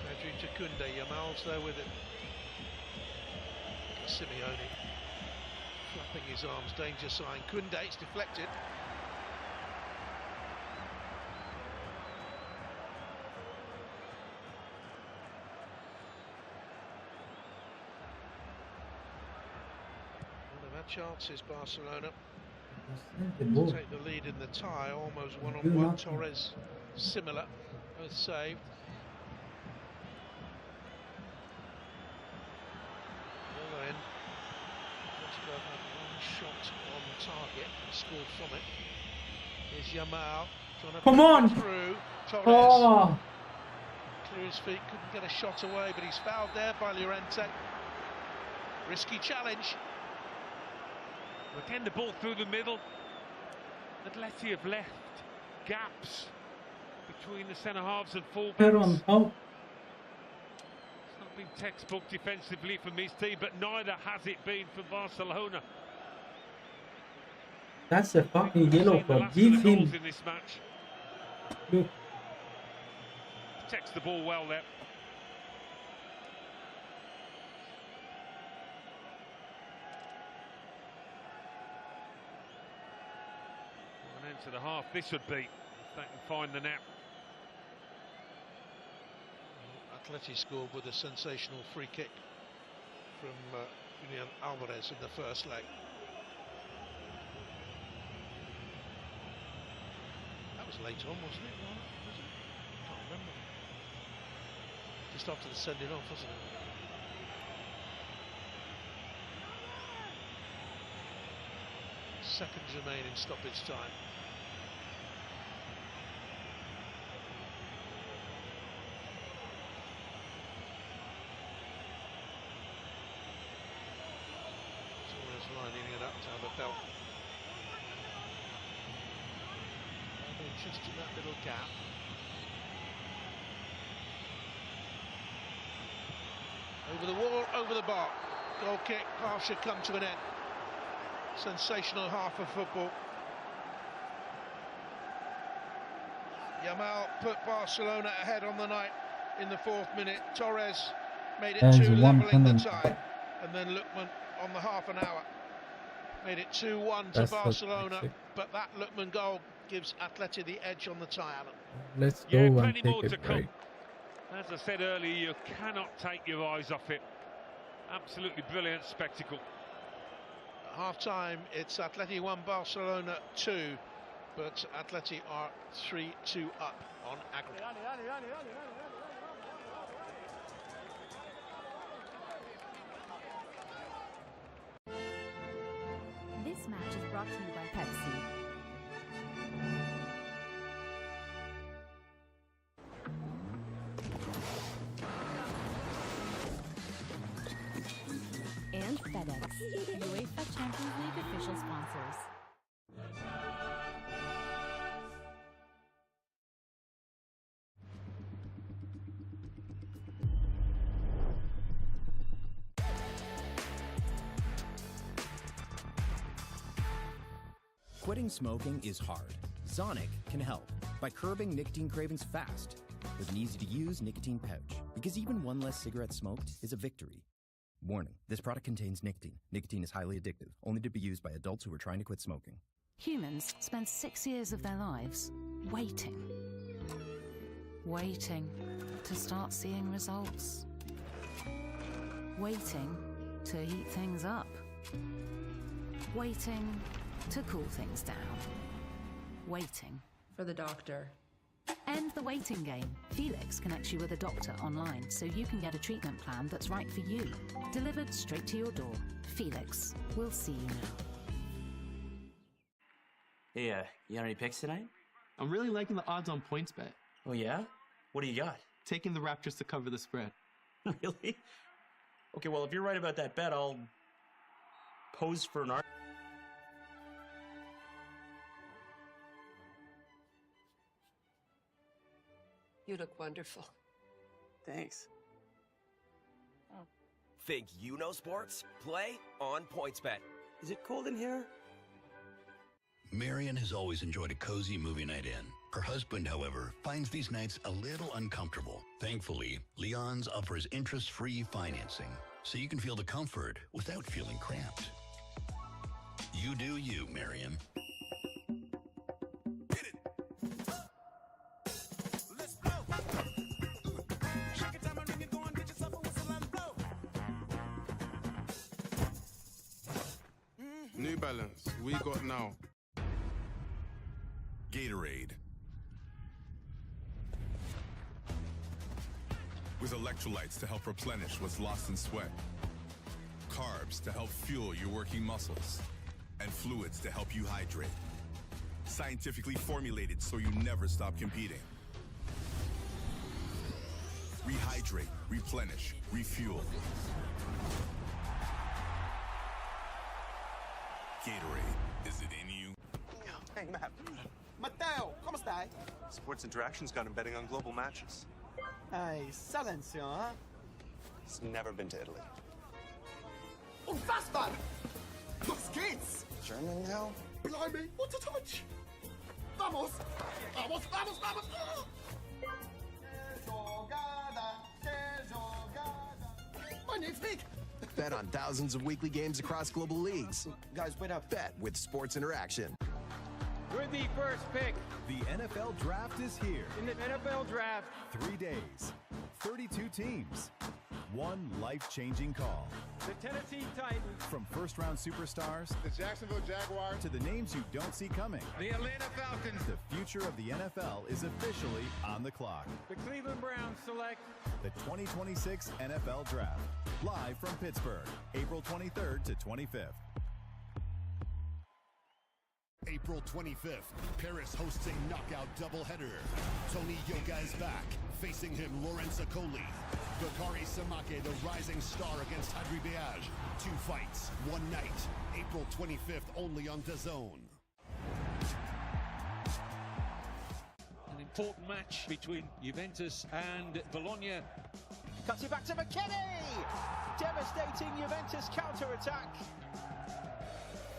Pedri to Koundé. Yamal's there with him. Simeone flapping his arms, danger sign. Koundé, it's deflected. Well, they've had chances, Barcelona, to take the lead in the tie. Almost one-on-one. Torres similar, both saved. The other end, Portugal had one shot on target and scored from it. Here's Yamal trying to Come on! through. Torres Oh! clear his feet, couldn't get a shot away, but he's fouled there by Llorente. Risky challenge. Again, the ball through the middle. Atleti have left gaps between the centre halves and fullbacks. Heron, how? It's not been textbook defensively from his team, but neither has it been for Barcelona. That's a fucking yellow The card. last Give of the goals him. in this match. Look. Protects the ball well there. An end to the half this would be, if they can find the net. Atleti scored with a sensational free kick from Julian Alvarez in the first leg. That was late on, wasn't it? Was it? Can't remember. Just after the sending off, wasn't it? Seconds remain in stoppage time. Lining it up to have a belt. Just in that little gap. Over the wall, over the bar. Goal kick, half should come to an end. Sensational half of football. Yamal put Barcelona ahead on the night in the 4th minute. Torres made it 2 levelling the tie. And then Lookman on the half an hour made it 2-1 to Barcelona, but that Lookman goal gives Atleti the edge on the tie, Alan. Let's go and plenty more take to a break. come. As I said earlier, you cannot take your eyes off it. Absolutely brilliant spectacle. At half-time, it's Atleti 1, Barcelona 2, but Atleti are 3-2 up on aggregate. This match is brought to you by Pepsi. And FedEx, UEFA Champions League official sponsors. Quitting smoking is hard. Zonic can help by curbing nicotine cravings fast with an easy-to-use nicotine pouch. Because even one less cigarette smoked is a victory. Warning, this product contains nicotine. Nicotine is highly addictive, only to be used by adults who are trying to quit smoking. Humans spend 6 years of their lives waiting to start seeing results. Waiting to heat things up. Waiting to cool things down. Waiting for the doctor. End the waiting game. Felix connects you with a doctor online so you can get a treatment plan that's right for you. Delivered straight to your door. Felix, we'll see you now. Hey, you got any picks tonight? I'm really liking the odds on PointsBet. Oh, yeah? What do you got? Taking the Raptors to cover the spread. Really? Okay, well, if you're right about that bet, I'll pose for an art. You look wonderful. Thanks. Think you know sports? Play on PointsBet. Is it cold in here? Marion has always enjoyed a cozy movie night in. Her husband, however, finds these nights a little uncomfortable. Thankfully, Leon's offers interest-free financing, so you can feel the comfort without feeling cramped. You do you, Marion. New Balance, we got now. Gatorade. With electrolytes to help replenish what's lost in sweat. Carbs to help fuel your working muscles. And fluids to help you hydrate. Scientifically formulated so you never stop competing. Rehydrate, replenish, refuel. Gatorade, is it in you? Hey, Matt. Matteo, come stai? Sports Interaction's got him betting on global matches. Hey, silencio, huh? He's never been to Italy. Unfassbar! Was geht's? German now? Blimey, what a touch! Vamos! Vamos, vamos, vamos! Magnifique! Bet on thousands of weekly games across global leagues. Guys, wait up. Bet with Sports Interaction. With the first pick. The NFL Draft is here. In the NFL Draft. 3 days, 32 teams, one life-changing call. The Tennessee Titans. From first-round superstars, the Jacksonville Jaguars, to the names you don't see coming. The Atlanta Falcons. The future of the NFL is officially on the clock. The Cleveland Browns select the 2026 NFL Draft. Live from Pittsburgh, April 23rd to 25th. April 25th, Paris hosts a knockout doubleheader. Tony Yoka is back, facing him Laurence Akoli. Bakari Samake, the rising star against Hadri Beage. 2 fights, 1 night. April 25th, only on DAZN. An important match between Juventus and Bologna. Cuts it back to McKennie! Devastating Juventus counter-attack.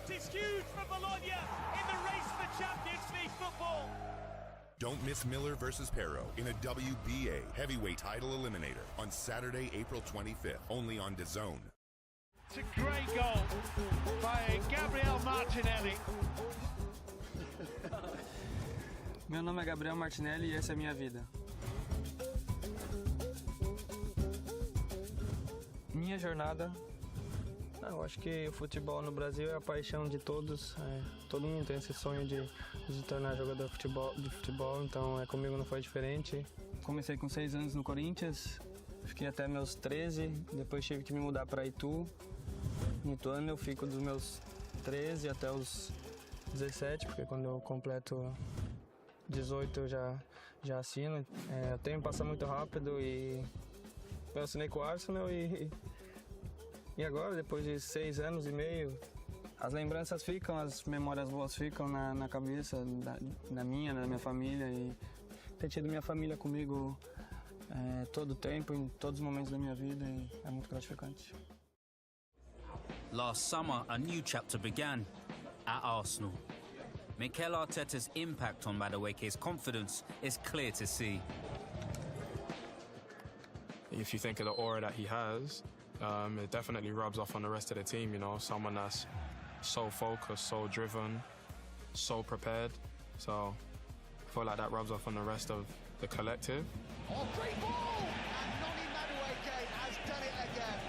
It's huge for Bologna in the race for Champions League football. Don't miss Miller versus Pero in a WBA heavyweight title eliminator on Saturday, April 25th, only on DAZN. It's a great goal by Gabriel Martinelli. Meu nome é Gabriel Martinelli e essa é a minha vida. Minha jornada. Eu acho que o futebol no Brasil é a paixão de todos. Todo mundo tem esse sonho de se tornar jogador de futebol, então comigo não foi diferente. Comecei com 6 anos no Corinthians, fiquei até meus 13, depois tive que me mudar para Itu. Em Ituano eu fico dos meus 13 até os 17, porque quando eu completo 18 eu já assino. O tempo passa muito rápido e eu assinei com o Arsenal e agora, depois de 6 anos e meio, as lembranças ficam, as memórias boas ficam na cabeça da minha família, e ter tido minha família comigo todo o tempo, em todos os momentos da minha vida, e é muito gratificante. Last summer, a new chapter began at Arsenal. Mikel Arteta's impact on Madueke's confidence is clear to see. If you think of the aura that he has, it definitely rubs off on the rest of the team, you know, someone that's so focused, so driven, so prepared. So I feel like that rubs off on the rest of the collective. Oh, great ball! And Noni Madueke has done it again.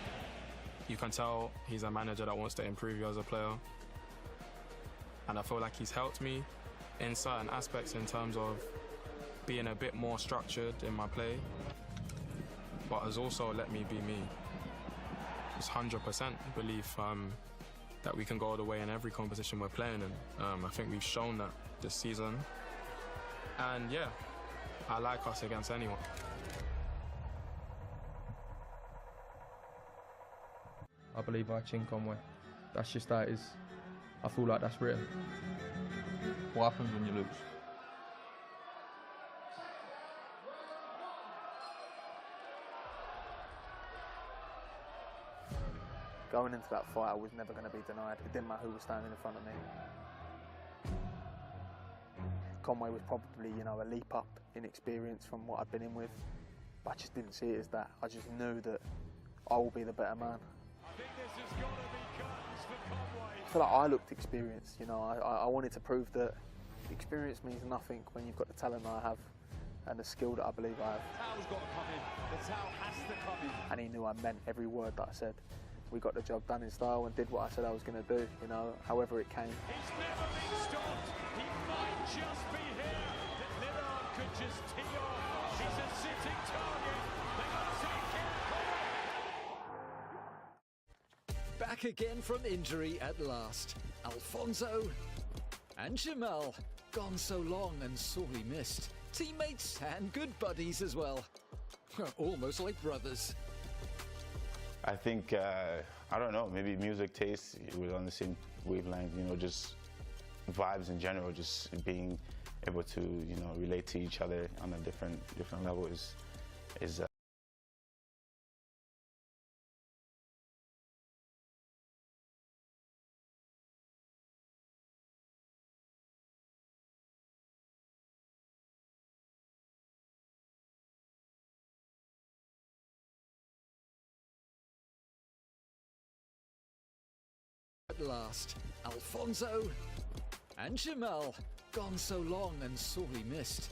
You can tell he's a manager that wants to improve you as a player. And I feel like he's helped me in certain aspects in terms of being a bit more structured in my play, but has also let me be me. It's 100% belief that we can go all the way in every competition we're playing in. I think we've shown that this season. And yeah, I like us against anyone. I believe I chin Conway. That's just that is. I feel like that's written. What happens when you lose? Going into that fight, I was never going to be denied. It didn't matter who was standing in front of me. Conway was probably, a leap up in experience from what I'd been in with, but I just didn't see it as that. I just knew that I will be the better man. I think this has got to be curtains for Conway. I feel like I looked experienced, I wanted to prove that experience means nothing when you've got the talent I have and the skill that I believe I have. The towel's got to come in. The towel has to come in. And he knew I meant every word that I said. We got the job done in style and did what I said I was going to do, however it came. He's never been stopped. He might just be here. That Lillard could just tee off. He's a sitting target. They got to take care. Back again from injury at last. Alfonso and Jamal, gone so long and sorely missed. Teammates and good buddies as well. Almost like brothers. I think, I don't know, maybe music taste, we're on the same wavelength, just vibes in general, just being able to, relate to each other on a different level is at last. Alfonso and Jamal, gone so long and sorely missed.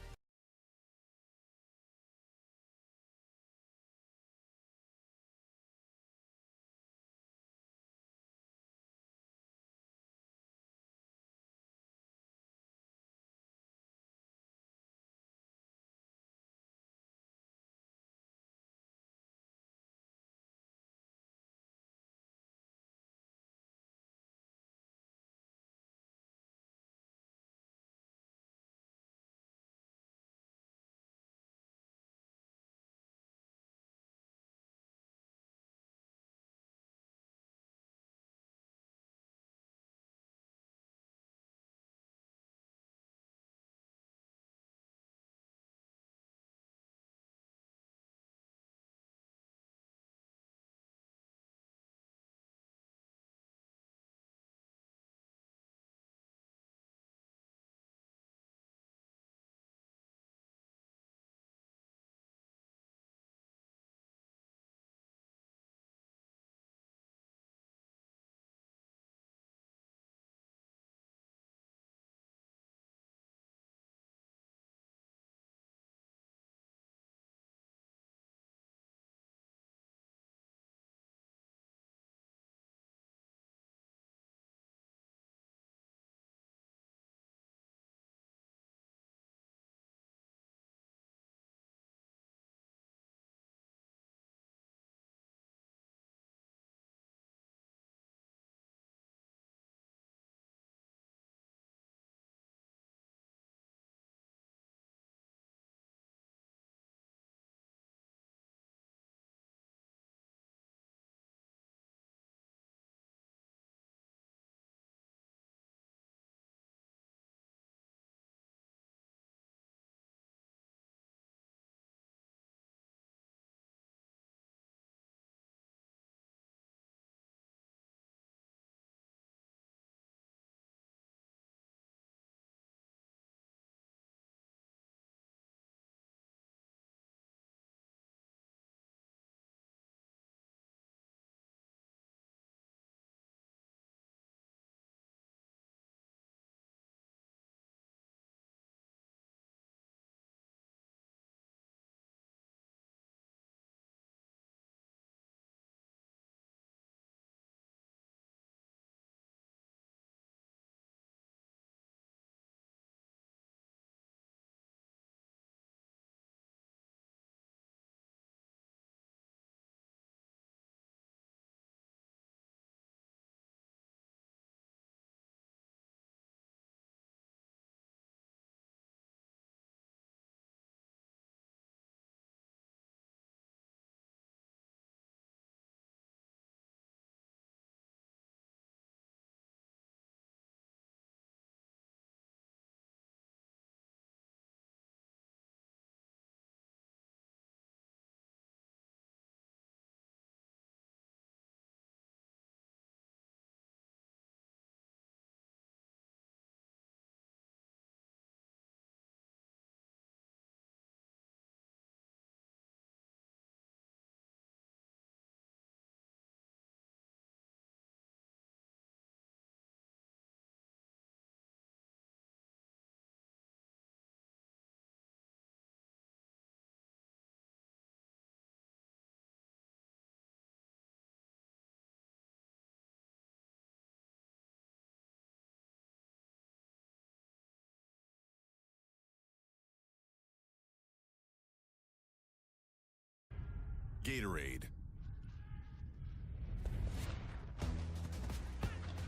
Gatorade.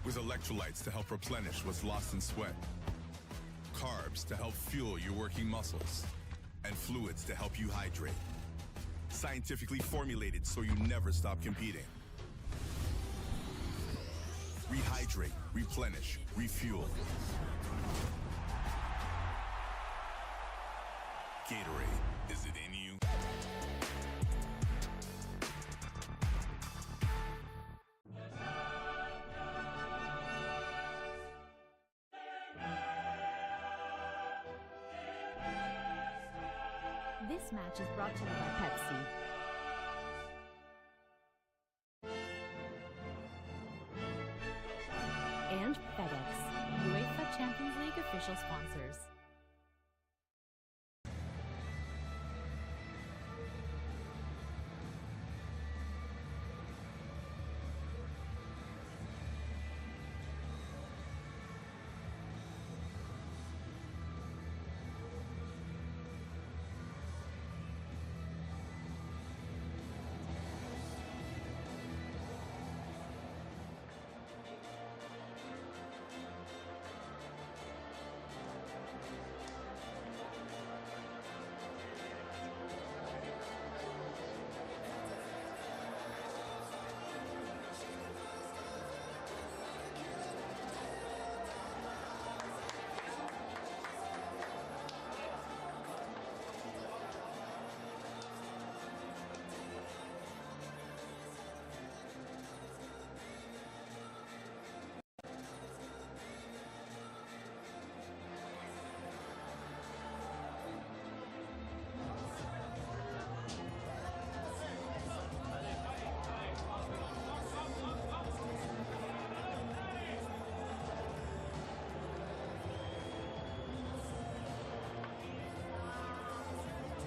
With electrolytes to help replenish what's lost in sweat. Carbs to help fuel your working muscles. And fluids to help you hydrate. Scientifically formulated so you never stop competing. Rehydrate, replenish, refuel. Gatorade, is it in you? This match is brought to you by Pepsi. FedEx, UEFA Champions League official sponsors.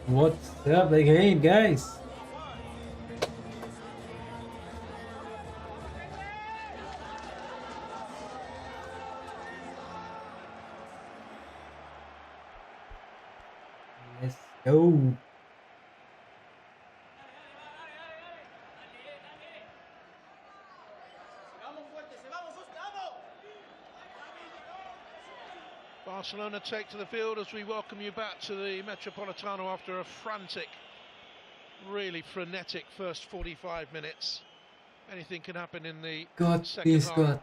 What's up again, guys? Let's go. Barcelona take to the field as we welcome you back to the Metropolitano after a frantic, really frenetic first 45 minutes. Anything can happen in the second half.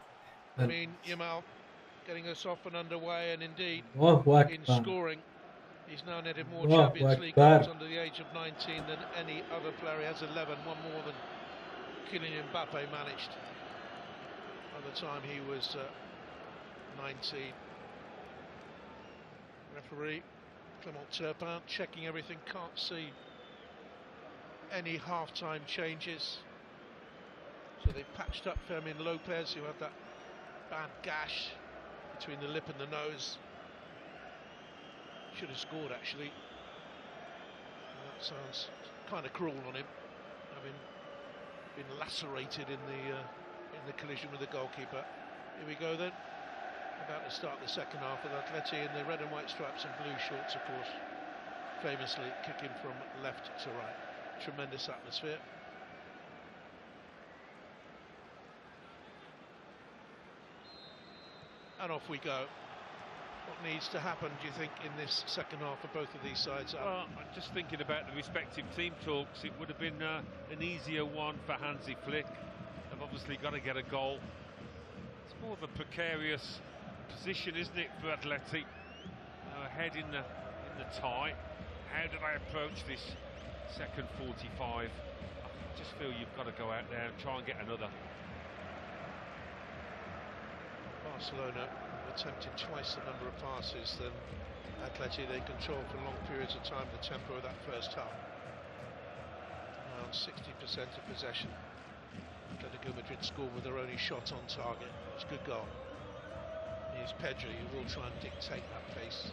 I mean, Yamal getting us off and underway, and indeed in scoring. He's now netted more Champions League goals under the age of 19 than any other player. He has 11, one more than Kylian Mbappe managed by the time he was 19. Referee Clement Turpin checking everything, can't see any half-time changes. So they patched up Fermin Lopez, who had that bad gash between the lip and the nose. Should have scored, actually. And that sounds kind of cruel on him, having been lacerated in the collision with the goalkeeper. Here we go then. About to start the second half with Atleti in the red and white stripes and blue shorts, of course, famously kicking from left to right. Tremendous atmosphere. And off we go. What needs to happen, do you think, in this second half for both of these sides? Well, I'm just thinking about the respective team talks. It would have been an easier one for Hansi Flick. They've obviously got to get a goal. It's more of a precarious position, isn't it, for Atleti? Ahead in the tie. How do they approach this second 45? I just feel you've got to go out there and try and get another. Barcelona attempted twice the number of passes than Atleti. They controlled for long periods of time the tempo of that first half. Around 60% of possession. Atletico Madrid scored with their only shot on target. It's a good goal. Here's Pedri, who will try and dictate that pace.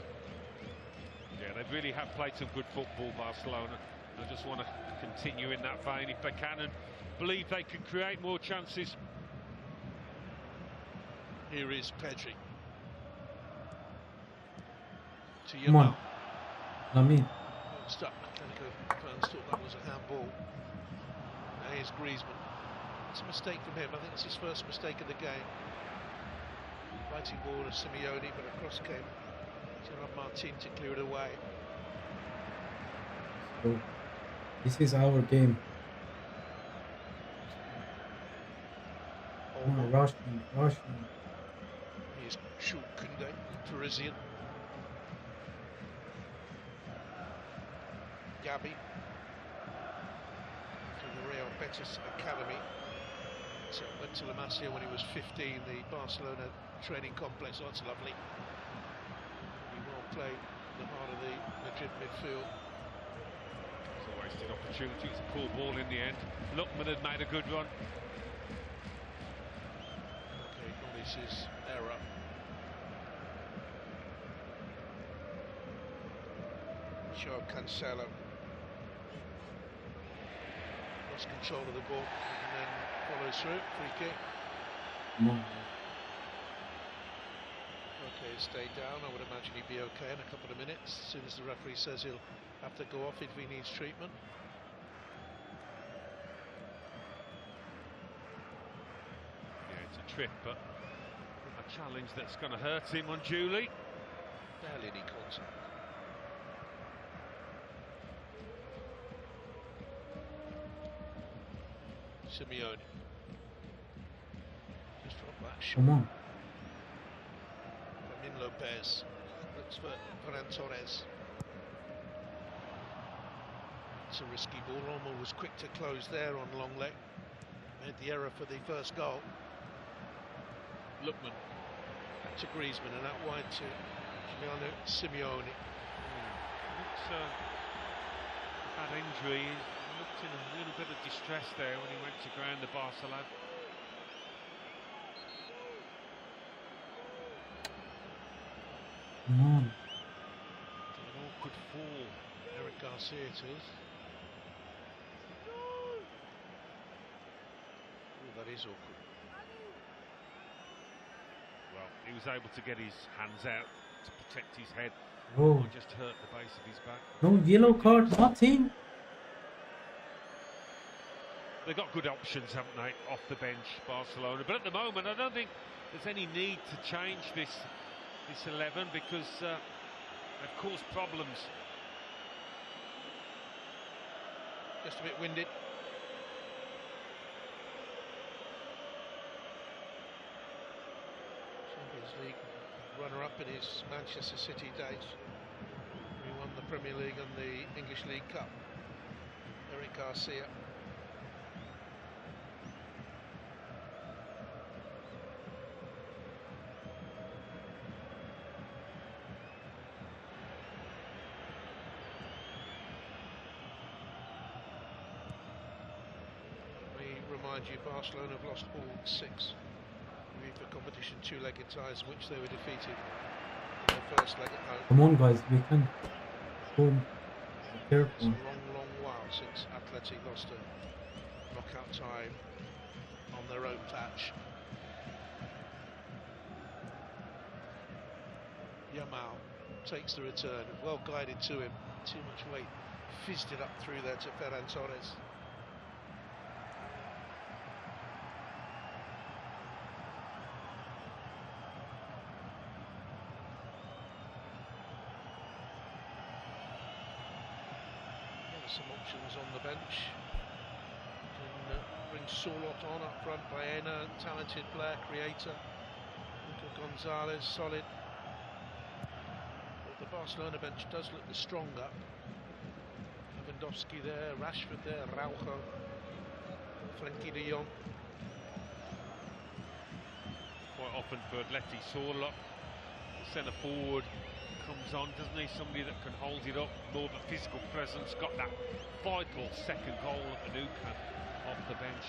Yeah, they really have played some good football, Barcelona. I just want to continue in that vein if they can and believe they can create more chances. Here is Pedri. To Come on. Lamine. Stuck. Atletico fans thought that was a handball. Now here's Griezmann. It's a mistake from him. I think it's his first mistake of the game. Fighting ball of Simeone, but across came Gerard Martin to clear it away. So, this is our game. Come on, rush me. Here's Jules Koundé, Parisian. Gabi from the Real Betis Academy. So went to La Masia when he was 15, the Barcelona training complex. Oh, it's lovely. He well played in the heart of the Madrid midfield. It's a wasted opportunity. It's a poor ball in the end. Lookman had made a good run. Okay, on the Lloris's error. Joe Cancelo lost control of the ball and then follows through. Free kick. Okay, stay down. I would imagine he'd be okay in a couple of minutes. As soon as the referee says he'll have to go off if he needs treatment. Yeah, it's a trip, but a challenge that's going to hurt him unduly. Barely any contact. Simeone. Just drop that shot. Come on. Fermin Lopez looks for Ferran Torres. It's a risky ball. Romo was quick to close there on long leg. Made the error for the first goal. Lookman to Griezmann and out wide to Giuliano Simeone. Looks bad injury. He looked in a little bit of distress there when he went to ground, the Barca lad. Come on. An awkward fall. Eric Garcia it is. Oh, that is awkward. Well, he was able to get his hands out to protect his head. Oh. Or just hurt the base of his back. No yellow card, nothing. They've got good options, haven't they, off the bench, Barcelona. But at the moment, I don't think there's any need to change this 11 because they've caused problems. Just a bit winded. Champions League runner-up in his Manchester City days. He won the Premier League and the English League Cup. Eric Garcia. Remind you, Barcelona have lost all 6 UEFA competition two-legged ties in which they were defeated in their first leg at home. Come on, guys, we can. Boom. It's Careful. a long, long while since Atleti lost a knockout tie on their own patch. Yamal takes the return, well guided to him. Too much weight, fizzed it up through there to Ferran Torres. Some options on the bench. Can bring Sorlot on up front. Baena, talented player, creator. Nico Gonzalez, solid. But the Barcelona bench does look the stronger. Lewandowski there, Rashford there, Araujo, Frenkie de Jong. Quite often for Atleti, Sorlot, centre forward, comes on, doesn't he? Somebody that can hold it up, more of a physical presence, got that vital second goal at the Nou Camp off the bench.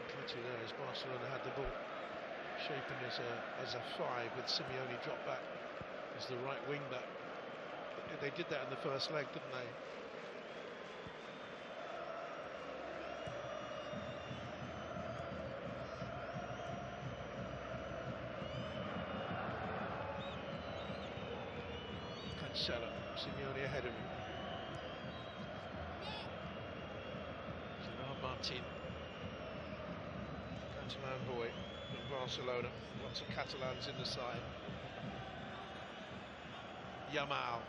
Atleti there as Barcelona had the ball, shaping as a 5 with Simeone drop back as the right wing back. They did that in the first leg, didn't they? Cancelo, Simeone ahead of him. Gerard Martin, Catalan boy in Barcelona, lots of Catalans in the side. Yamal,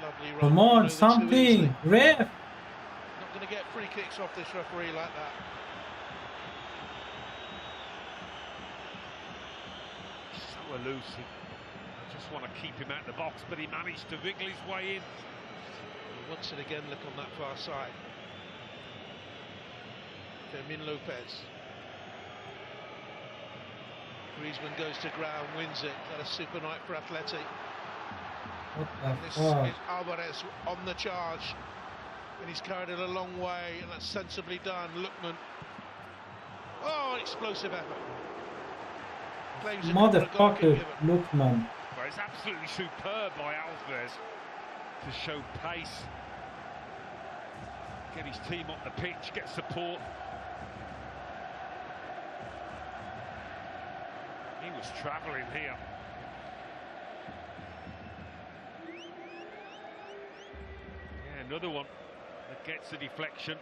lovely run. Come on, something, ref. Not going to get free kicks off this referee like that. So elusive. Just want to keep him out the box, but he managed to wriggle his way in. Once and again, look on that far side. Fermin Lopez. Griezmann goes to ground, wins it. Got a super night for Atleti. What And the this fuck? is Alvarez on the charge. And he's carried it a long way, and that's sensibly done. Lookman. Oh, explosive effort. Claims a couple of goal kick Motherfucker, given. Lookman. Well, it's absolutely superb by Alvarez to show pace, get his team on the pitch, get support. He was travelling here. Yeah, another one that gets the deflection.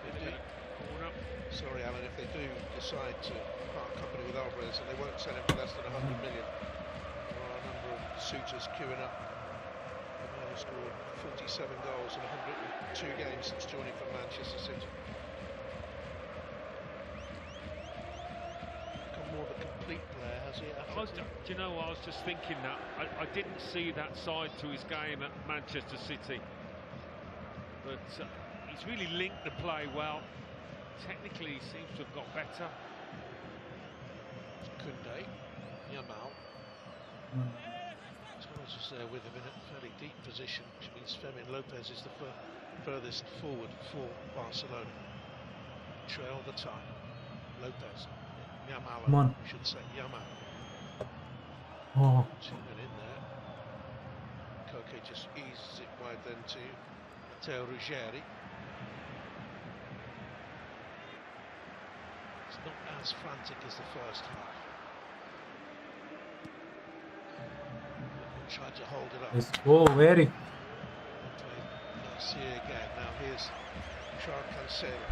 Corner. Sorry, Alan, if they do decide to part company with Alvarez and they won't sell him for less than 100 million, there are a number of suitors queuing up. The man who scored 47 goals in 102 games since joining from Manchester City. Become more of a complete player, has he? Do you know what, I was just thinking that. I didn't see that side to his game at Manchester City. But he's really linked the play well. Technically, he seems to have got better. Koundé, Yamal. Torres was there with him in a fairly deep position, which means Fermin Lopez is the furthest forward for Barcelona. Trail the time. Lopez. Yamal, Come on. I should say. Yamal. Oh. 2 men in there. Koke just eases it wide then to Matteo Ruggeri. It's not as frantic as the first half. Tried to hold it up. Let's go, very. Garcia again. Now here's Charles Cancelo.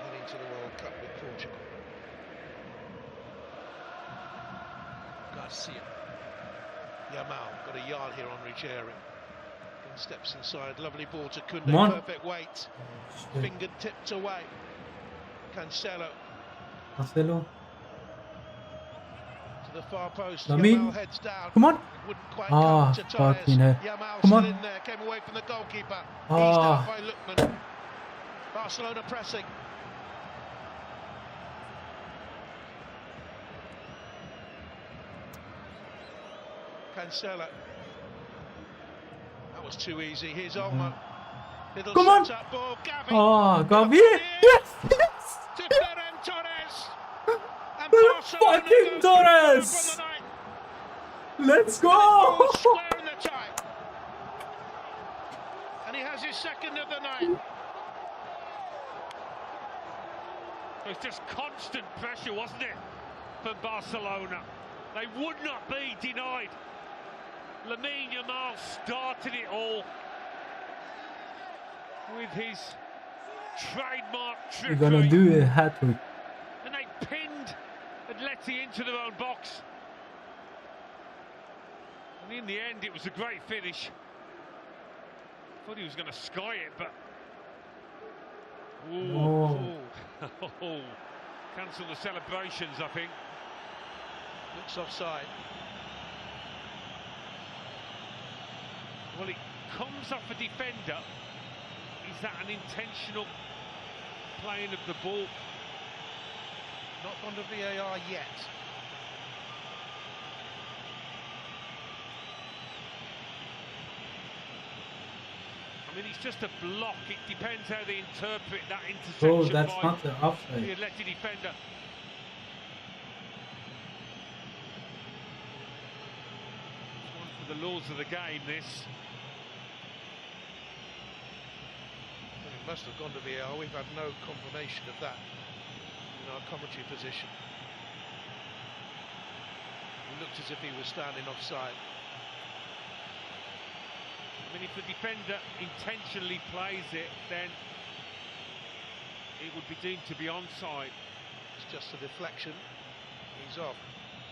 Heading to the World Cup with Portugal. Garcia. Yamal got a yard here on Ruggeri. Steps inside, lovely ball to Koundé, perfect weight. Fingered tipped away. Cancelo. Cancelo. To the far post. Lamine. Yamal heads down. Come on. Wouldn't quite Ah, come to Torres. fucking hell. Yamal Come still on. in there, came away from the goalkeeper. Ah. Eased out by Lookman. Barcelona pressing. Cancelo. That was too easy. Here's Olmo. Little Come on. set-up ball. Gavi. Oh, Gavi. Yes, yes. To Ferran Torres. And Fucking Torres. Let's go. Square in the tie. And he has his second of the night. It was just constant pressure, wasn't it, from Barcelona? They would not be denied. Lamine Yamal started it all with his trademark We're trickery. gonna do a hat trick. And they pinned Atleti into their own box. And in the end, it was a great finish. Thought he was going to sky it, but... Ooh, Oh. ooh. Cancel the celebrations, I think. Looks offside. Well, it comes off a defender. Is that an intentional playing of the ball? Not gone to VAR yet. I mean, it's just a block. It depends how they interpret that interception. Oh, that's by not the offside. the Atleti defender. It's one for the laws of the game, this. Well, it must have gone to VAR. We've had no confirmation of that in our commentary position. It looked as if he was standing offside. I mean, if the defender intentionally plays it, then it would be deemed to be onside. It's just a deflection. He's off.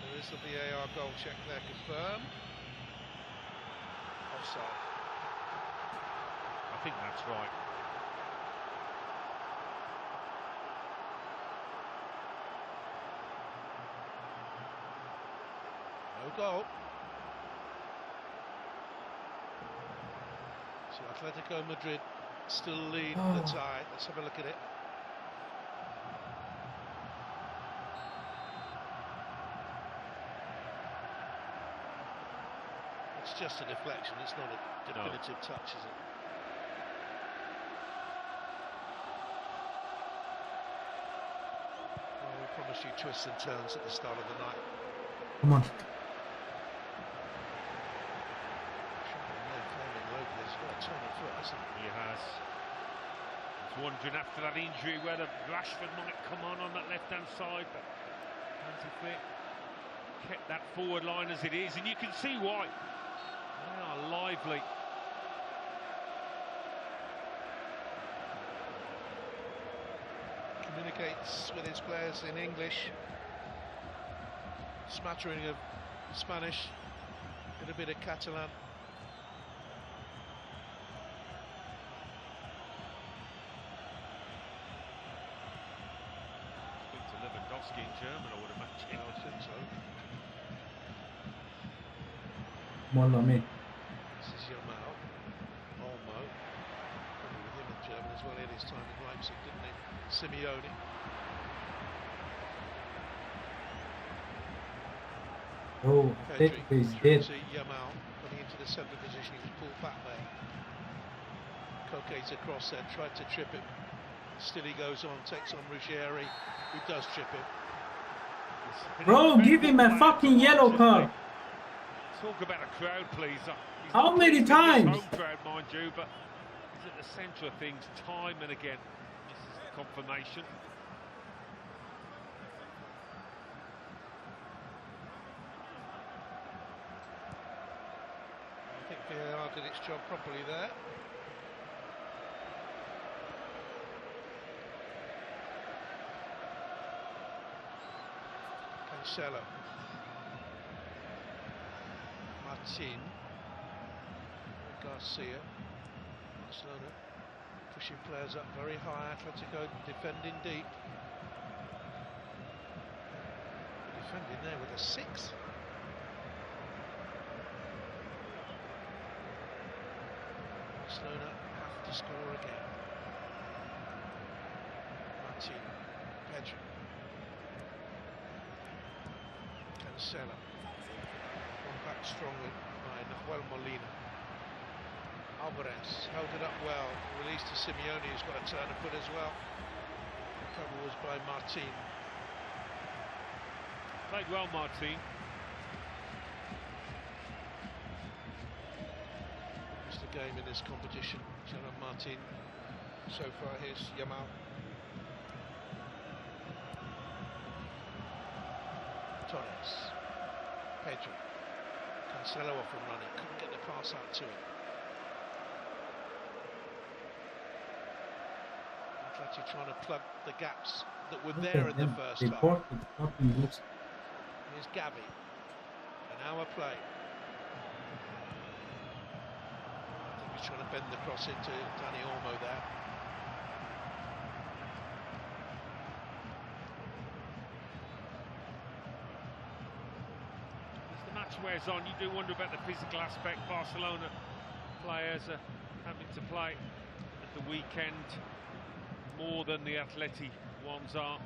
There is the VAR goal check there confirmed. Offside. I think that's right. No goal. So Atletico Madrid still lead the tie. Let's have a look at it. It's just a deflection, it's not a definitive touch, is it? Well, we promised you twists and turns at the start of the night. Come on. He's got a turn of foot, hasn't he? He has. He's wondering after that injury whether Rashford might come on that left-hand side, but Hansi Flick kept that forward line as it is, and you can see why. They are lively. Communicates with his players in English, smattering of Spanish, and a bit of Catalan. Speak to Lewandowski in German, I would imagine. I think so. Mollo me. This is Yamal. Olmo. Probably with him in German as well. He had his time in Leipzig, didn't he? Simeone. Oh, Atletico is dead. Yamal putting into the centre position. He was pulled back there. Koke's across there, tried to trip him. Still he goes on, takes on Ruggieri, who does trip him. Bro, give him a fucking yellow card. Talk about a crowd pleaser. How many times? Home crowd, mind you, but he's at the centre of things time and again. This is the confirmation. I think VAR did its job properly there. Cancelo. Martin. Garcia. Barcelona pushing players up very high. Atletico defending deep. Defending there with a 6. Barcelona have to score again. Martin. Pedro. Cancelo. One back strongly by Nahuel Molina. Alvarez held it up well. Released to Simeone, who's got a turn of foot as well. The cover was by Martin. Played well, Martin. It's the game in this competition. Gerard Martin. So far, here's Yamal. Torres. Pedro. Cancelo off and running. Couldn't get the pass out to him. Atleti trying to plug the gaps that were there in the first half. Here's Gavi. An hour play. I think he's trying to bend the cross into Dani Olmo there. As the match wears on, you do wonder about the physical aspect. Barcelona players are having to play at the weekend more than the Atleti ones are.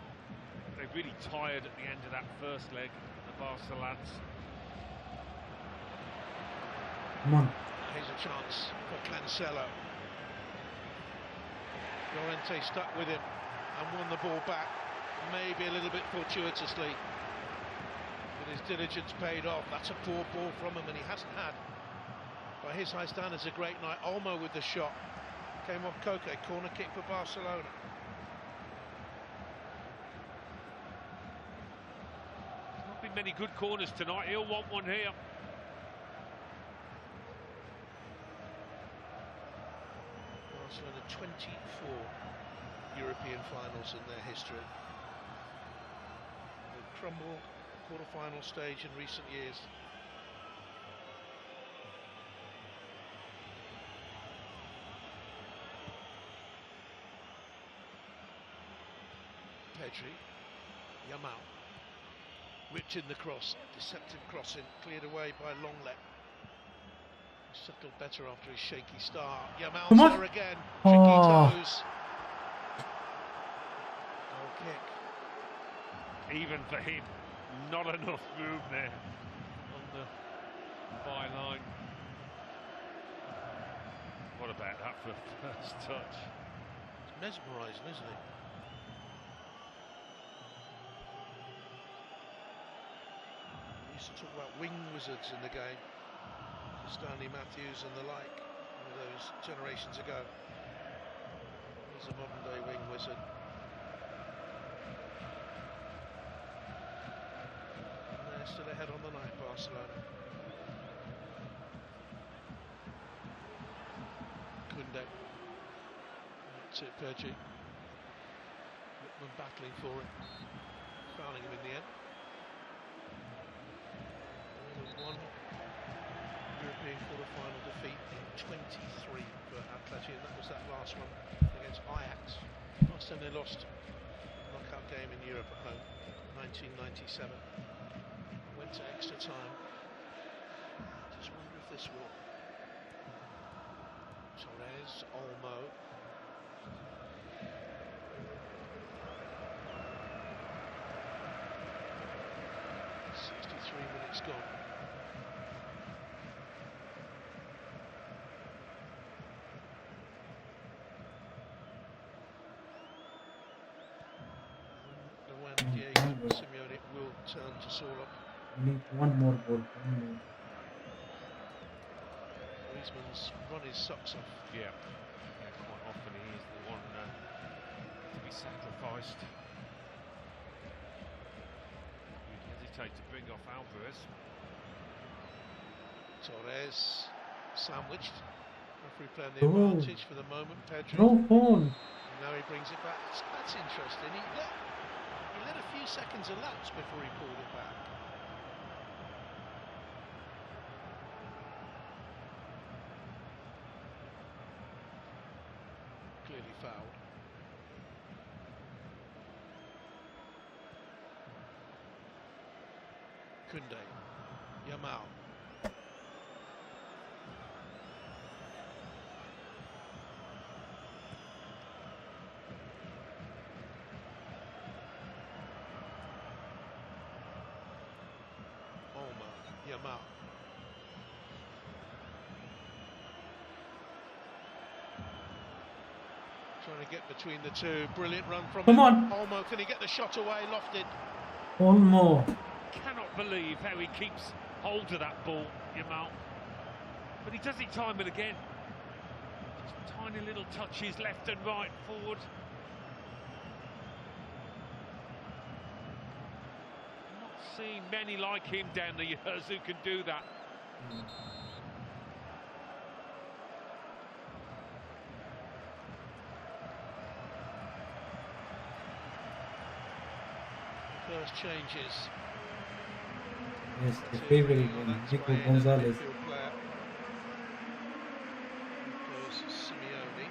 They're really tired at the end of that first leg, the Barca lads. Come on. Here's a chance for Cancelo. Llorente stuck with him and won the ball back, maybe a little bit fortuitously. But his diligence paid off. That's a poor ball from him, and he hasn't had, by his high standards, a great night. Olmo with the shot. Came off Koke, corner kick for Barcelona. There's not been many good corners tonight. He'll want one here. Barcelona 24 European finals in their history. They've crumbled quarter-final stage in recent years. Pedri, Yamal, whipped in the cross, deceptive crossing, cleared away by Longlet. Settled better after his shaky start. Yamal's there again, tricky toes. Goal kick. Even for him, not enough room there on the byline. about that for first touch. It's mesmerising, isn't it? We used to talk about wing wizards in the game. Stanley Matthews and the like, all those generations ago. He's a modern day wing wizard. And they're still ahead on the night, Barcelona. Koundé. That's it, Pedri. Lookman battling for it. Fouling him in the end. One European quarter-final defeat in 23 for Atletico, and that was that last one against Ajax. Last time they lost a knockout game in Europe at home, 1997. Went to extra time. Just wonder if this will. Torres, Olmo. Minutes gone. Simeone will turn to Sorloth. We need one more goal. Griezmann's run his socks off. Yeah, quite often he is the one to be sacrificed. Hesitate to bring off Alvarez. Torres sandwiched. Referee playing the advantage for the moment. Pedri. No phone. And now he brings it back. That's interesting. He let a few seconds elapse before he pulled it back. Clearly fouled. Koundé, Yamal. Yamal. Trying to get between the two. Brilliant run from Come on. Olmo. Can he get the shot away? Lofted. Olmo. Cannot believe how he keeps hold of that ball, Yamal. But he does it time and again. Just tiny little touches left and right, forward. Not seen many like him down the years who can do that. First changes. Yes, the favorite one, Nico Gonzalez. Goes Simeone.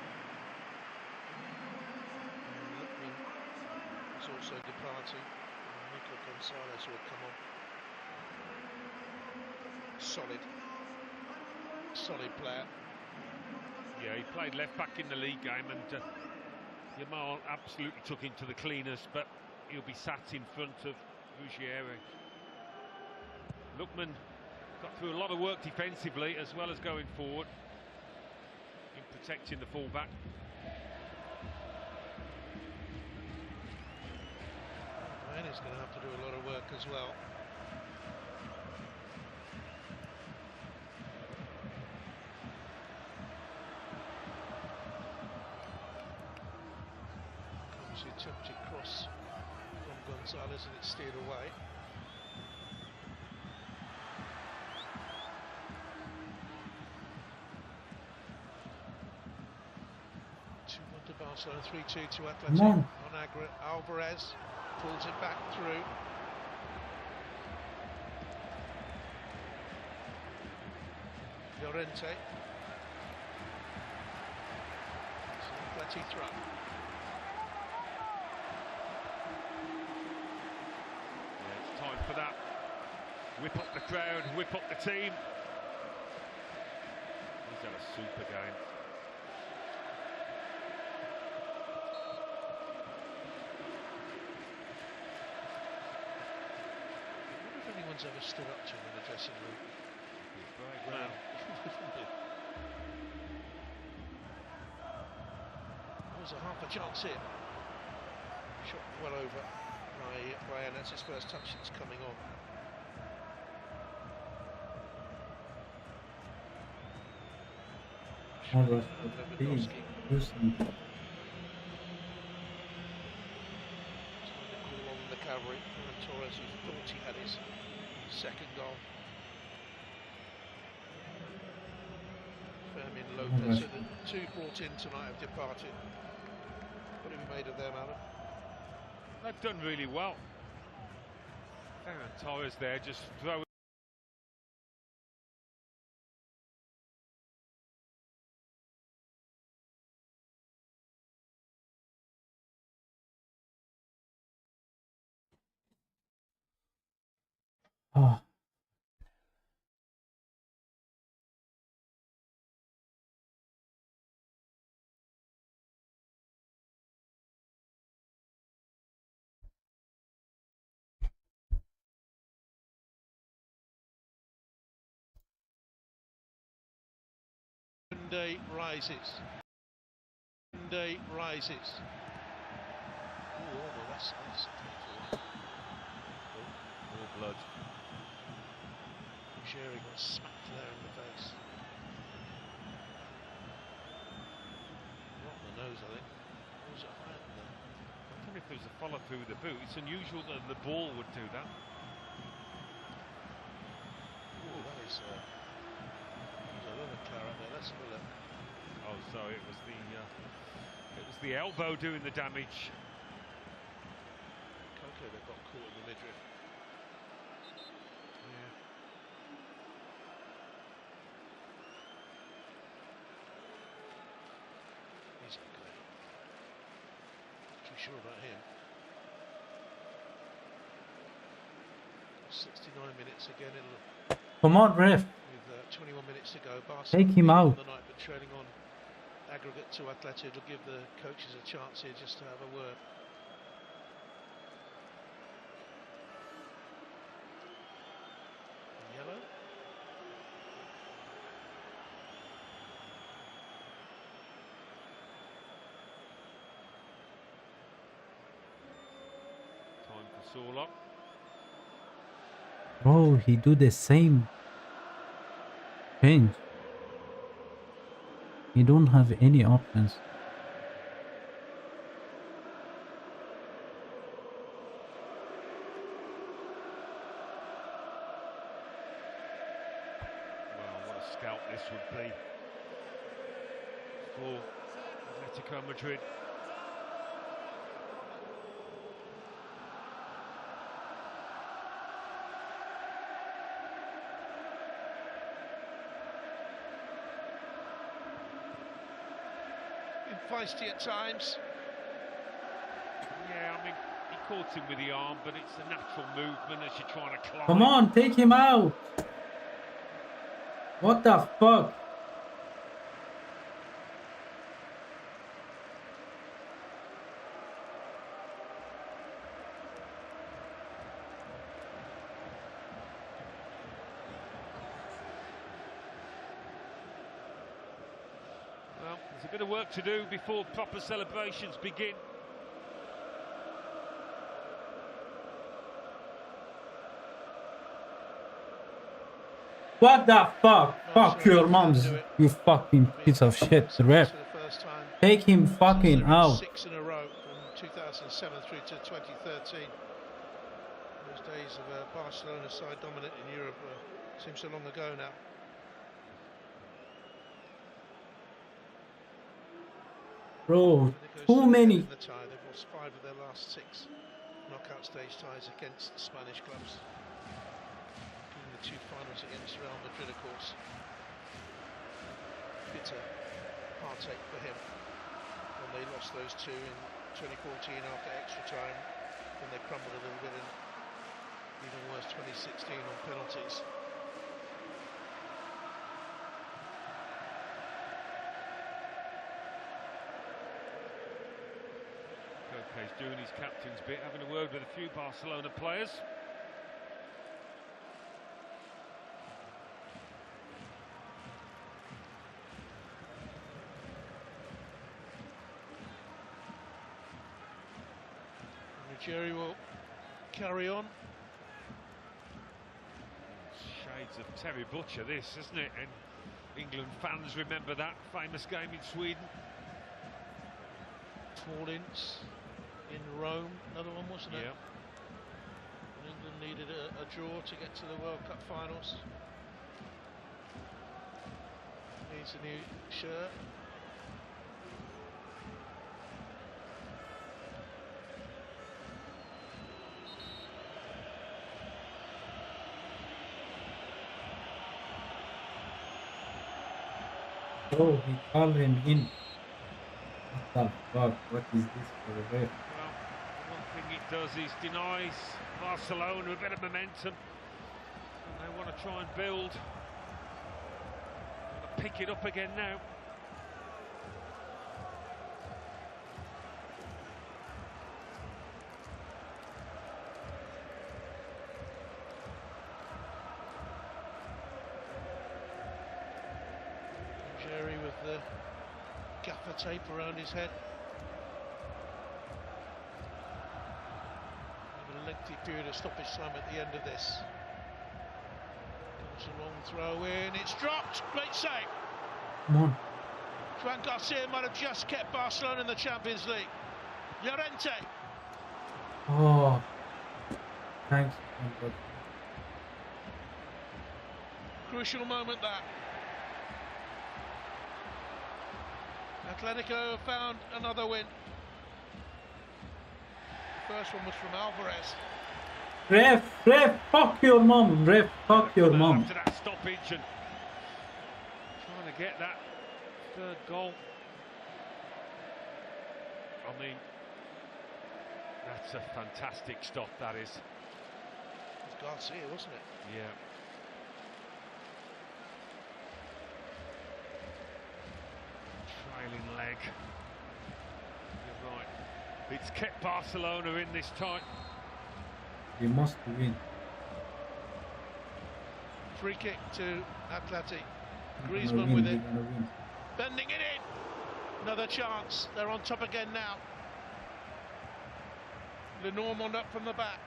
Lookman is also departing. Nico Gonzalez will come on. Solid player. Yeah, he played left back in the league game, and Yamal absolutely took him to the cleaners, but he'll be sat in front of Ruggieri. Lookman got through a lot of work defensively as well as going forward in protecting the fullback. And he's going to have to do a lot of work as well. Obviously attempted cross from Gonzalez and it's steered away. Barcelona 3-2 to Atletico. On Alvarez pulls it back through. Llorente. Atleti throw. Yeah, it's time for that. Whip up the crowd, whip up the team. He's had a super game. Ever stood up to him in the dressing room. Right now. There's a half a chance here. Shot well over by Anna. That's his first touch that's coming on. Lewandowski. Do something. Call on the cavalry. And Torres, who thought he had his second goal. Fermin Lopez, so the two brought in tonight have departed. What have you made of them, Alan? They've done really well. Ferran Torres there just throwing. Ah. Day rises. Day rises. Oh, that's more blood. Sherry got smacked there in the face. Not on the nose, I think. Or was it high up there? I don't know if there was a follow through with the boot. It's unusual that the ball would do that. Oh, that is. There's a lot of claret there. Let's have a look. Oh, so it was the elbow doing the damage. Coco that got caught in the midriff. Yeah. He's okay. Too sure about him. 69 minutes again. Come on, ref. With 21 minutes to go. Barcelona Take him out. on the night, but trailing on aggregate to Atletico. It'll give the coaches a chance here just to have a word. Yellow. Time for Sorlock. Bro, he do the same change. He don't have any options. Well, what a scalp this would be for Atletico Madrid. Feisty at times. Yeah, I mean, he caught him with the arm, but it's a natural movement as you're trying to climb. Come on, take him out. What the fuck? Well, there's a bit of work to do before proper celebrations begin. What the fuck? Fuck your moms, you fucking piece of shit, ref. Take him fucking out. 6 in a row from 2007 through to 2013. Those days of Barcelona side dominant in Europe seem so long ago now. Bro, too many. They've lost 5 of their last 6 knockout stage ties against Spanish clubs. Including the 2 finals against Real Madrid, of course. Bitter heartache for him when they lost those 2 in 2014 after extra time, when they crumbled a little bit, and even worse 2016 on penalties. He's doing his captain's bit, having a word with a few Barcelona players. Jerry will carry on. Shades of Terry Butcher, this, isn't it? And England fans remember that famous game in Sweden. Paulins in Rome, another one, wasn't it? Yeah. England needed a draw to get to the World Cup finals. Needs a new shirt. Oh, he called him in. What the fuck? What is this for the ref? Well, one thing it does is denies Barcelona a bit of momentum, and they want to try and build. Want to pick it up again now. Jerry with the gaffer tape around his head. A lengthy period of stoppage time at the end of this. Comes a long throw in, it's dropped, great save. Come on. Juan Garcia might have just kept Barcelona in the Champions League. Llorente. Oh, thanks. Crucial moment that. Atletico have found another win. The first one was from Alvarez. Ref, fuck your mom. Ref, fuck your mom. After that stoppage and trying to get that third goal. I mean, that's a fantastic stop, that is. It was Garcia, wasn't it? Yeah. Trailing leg. You're right. It's kept Barcelona in this time. They must win. Free kick to Atleti. Griezmann with it. Bending it in. Another chance. They're on top again now. Lenormand up from the back.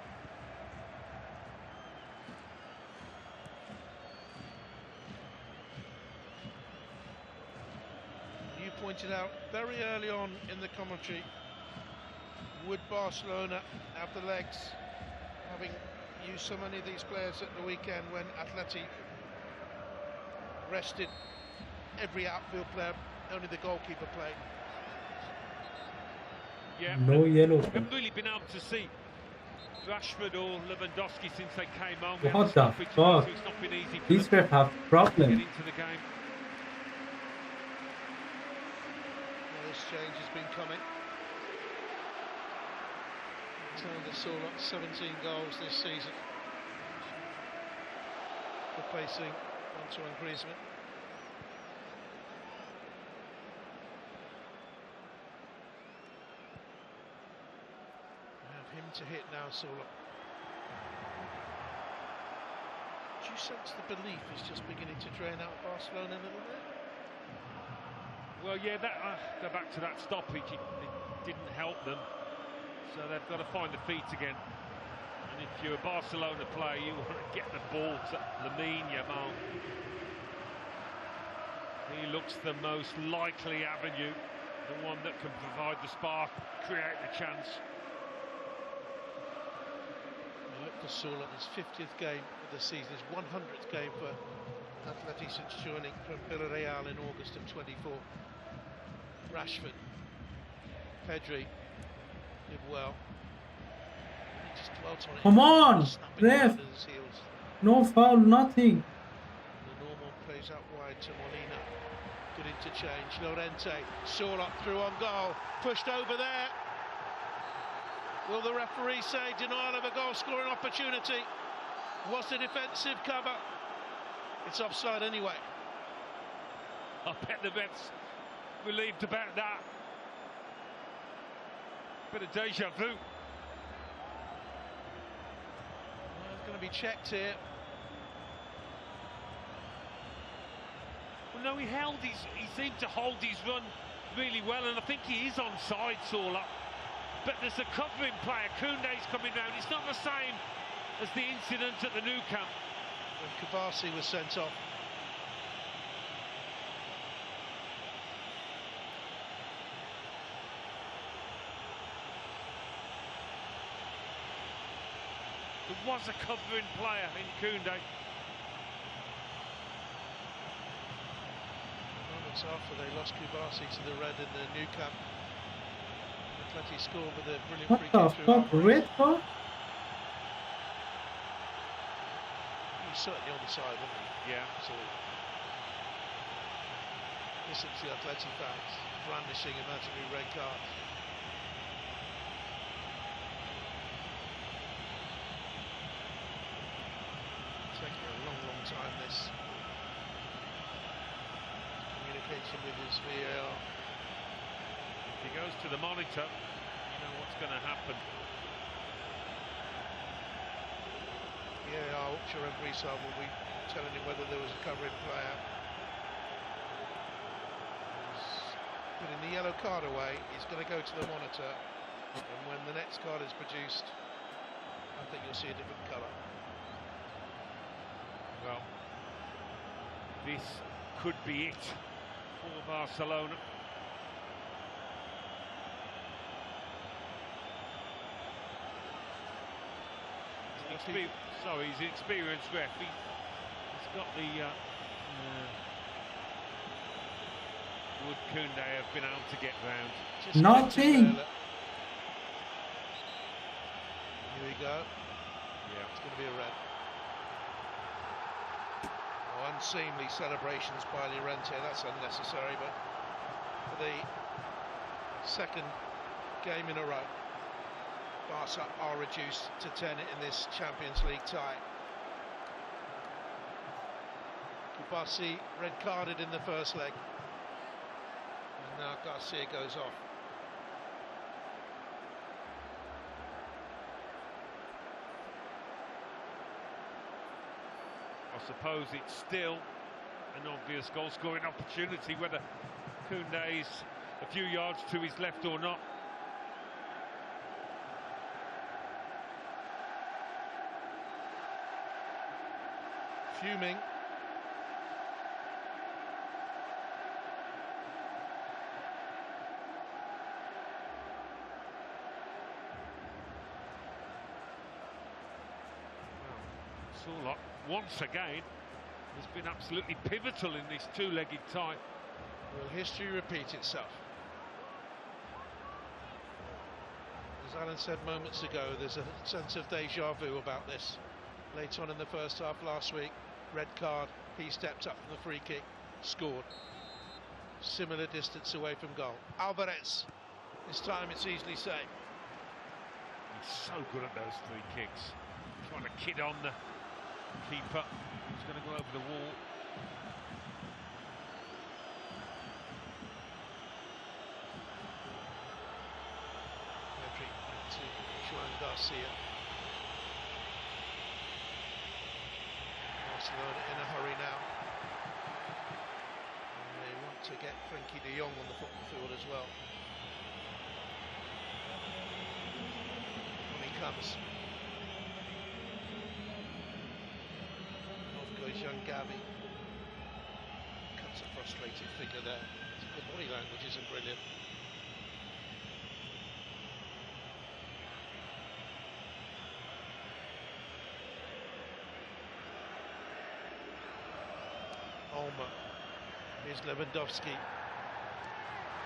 You pointed out very early on in the commentary, would Barcelona have the legs, having used so many of these players at the weekend when Atleti rested every outfield player, only the goalkeeper played. Yeah, no yellow. We haven't really been able to see Rashford or Lewandowski since they came on. What the fuck? So it's not been easy for These them ref have to problems. get into the game. Well, this change has been coming. Alexander Sorloth, 17 goals this season, replacing Antoine Griezmann. We have him to hit now, Sorloth. Do you sense the belief is just beginning to drain out Barcelona a little bit? Well, yeah, go back to that stoppage. It didn't help them. So they've got to find the feet again. And if you're a Barcelona player, you want to get the ball to Lamine Yamal. He looks the most likely avenue, the one that can provide the spark, create the chance. Look for Sorloth, his 50th game of the season, his 100th game for Atleti since joining from Villarreal in August of 24. Rashford, Pedri did well. He just dwelt on it. Come on, ref. No foul, nothing. The normal plays out wide to Molina. Good interchange. Llorente, Sorloth through on goal, pushed over there. Will the referee say denial of a goal-scoring opportunity? Was the defensive cover? It's offside anyway. I bet the ref's relieved about that. Bit of deja vu. Well, it's going to be checked here. Well, no, he seemed to hold his run really well, and I think he is onside, Sorloth. but there's a covering player. Koundé's coming round. It's not the same as the incident at the Nou Camp. When Kouassi was sent off. There was a covering player in Koundé. Moments after they lost Kouassi to the red in the Nou Camp, Atleti scored with a brilliant What free the kick through fuck? Alvarez. Red card? He was certainly on the side, wasn't he? Yeah. Absolutely. Listen to the Atleti fans brandishing imaginary red cards. Taking a long time, this communication with his VAR. If he goes to the monitor, you know what's going to happen. VAR, which referee side will be telling him whether there was a covering player. He's putting the yellow card away. He's going to go to the monitor, and when the next card is produced, I think you'll see a different colour. Well, this could be it for Barcelona. He's an experienced ref. He's got the... would Koundé have been able to get round? Nothing. Here we go. Yeah. It's going to be a red. Oh, unseemly celebrations by Llorente. That's unnecessary, but for the second game in a row, Barca are reduced to 10 in this Champions League tie. Kouassi red carded in the first leg, and now Garcia goes off. I suppose it's still an obvious goal-scoring opportunity, whether Koundé's a few yards to his left or not. Fuming. Sorloth, once again, has been absolutely pivotal in this two-legged tie. Will history repeat itself? As Alan said moments ago, there's a sense of deja vu about this. Later on in the first half last week, red card, he stepped up from the free kick, scored. Similar distance away from goal. Alvarez, this time it's easily saved. He's so good at those free kicks. Trying to kid on the keeper. He's going to go over the wall. Pedri to Joan Garcia. Barcelona in a hurry now. And they want to get Frenkie de Jong on the football field as well. On he comes. Off goes young Gavi. Cuts a frustrated figure there. The body language isn't brilliant. Olmo. Here's Lewandowski.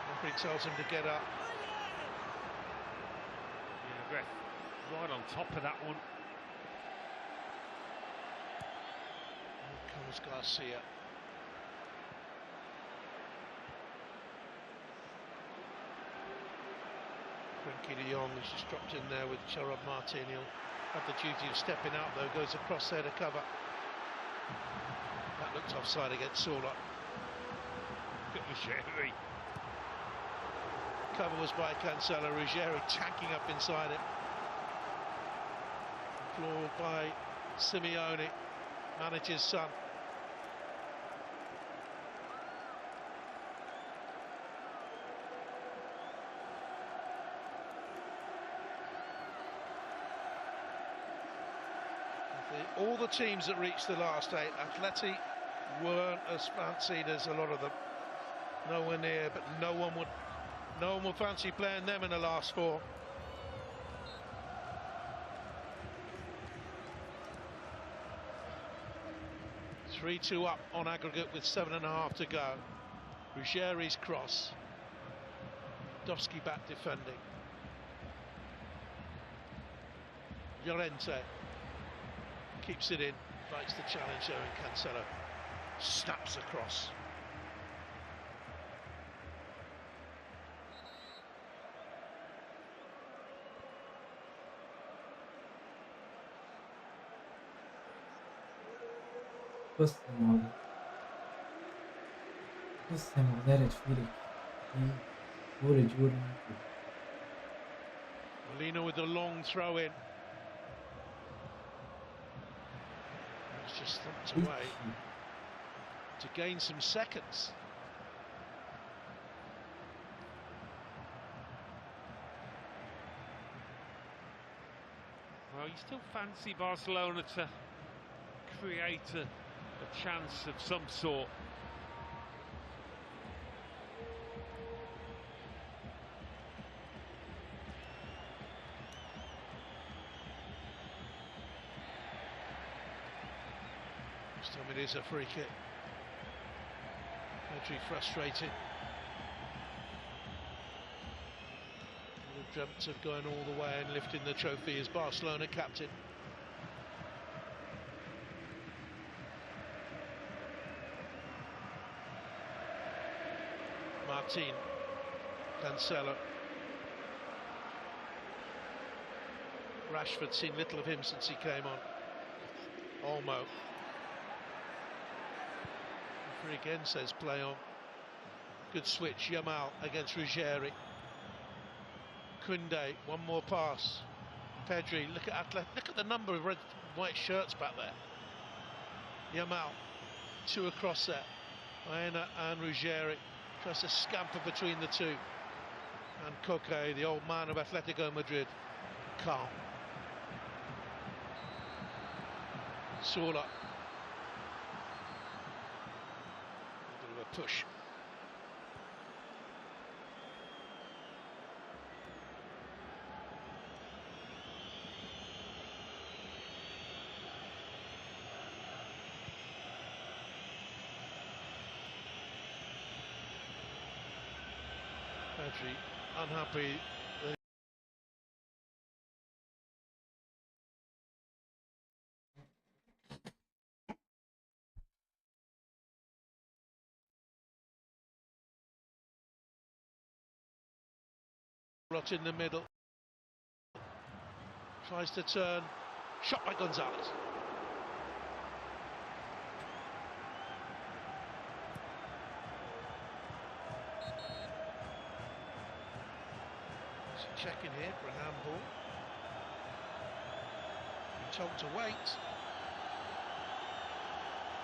Referee tells him to get up. Yeah, ref right on top of that one. Here comes Garcia. Frenkie de Jong has just dropped in there with Gerard Martin. He'll have the duty of stepping out though, goes across there to cover. That looked offside against Sorloth. Ruggieri. Cover was by Cancelo. Ruggieri tanking up inside it. Floored by Simeone, manager's son. all the teams that reached the last 8, Atleti weren't as fancied as a lot of them. Nowhere near, but no one would fancy playing them in the last 4. Three 2 up on aggregate with 7.5 to go. Ruggeri's cross. Dovsky back defending. Llorente keeps it in, fights the challenger, and Cancelo snaps across. Questa modere Felix. Pure giuro. Molina with the long throw in. It's just thumped away to gain some seconds. Well, you still fancy Barcelona to create a chance of some sort. This time it is a free kick. Pedri frustrated. Would have dreamt of going all the way and lifting the trophy as Barcelona captain. Martin, Cancelo. Rashford's seen little of him since he came on. Olmo. Referee again says play on. Good switch, Yamal against Ruggeri. Koundé, one more pass. Pedri, look at the number of red white shirts back there. Yamal, 2 across there. Aena and Ruggeri. Tries to scamper between the two. And Koke, the old man of Atletico Madrid, calm. Sola. A bit of a push. Pedri unhappy. Rot in the middle. Tries to turn. Shot by Gonzalez. Checking here for a handball. Been told to wait.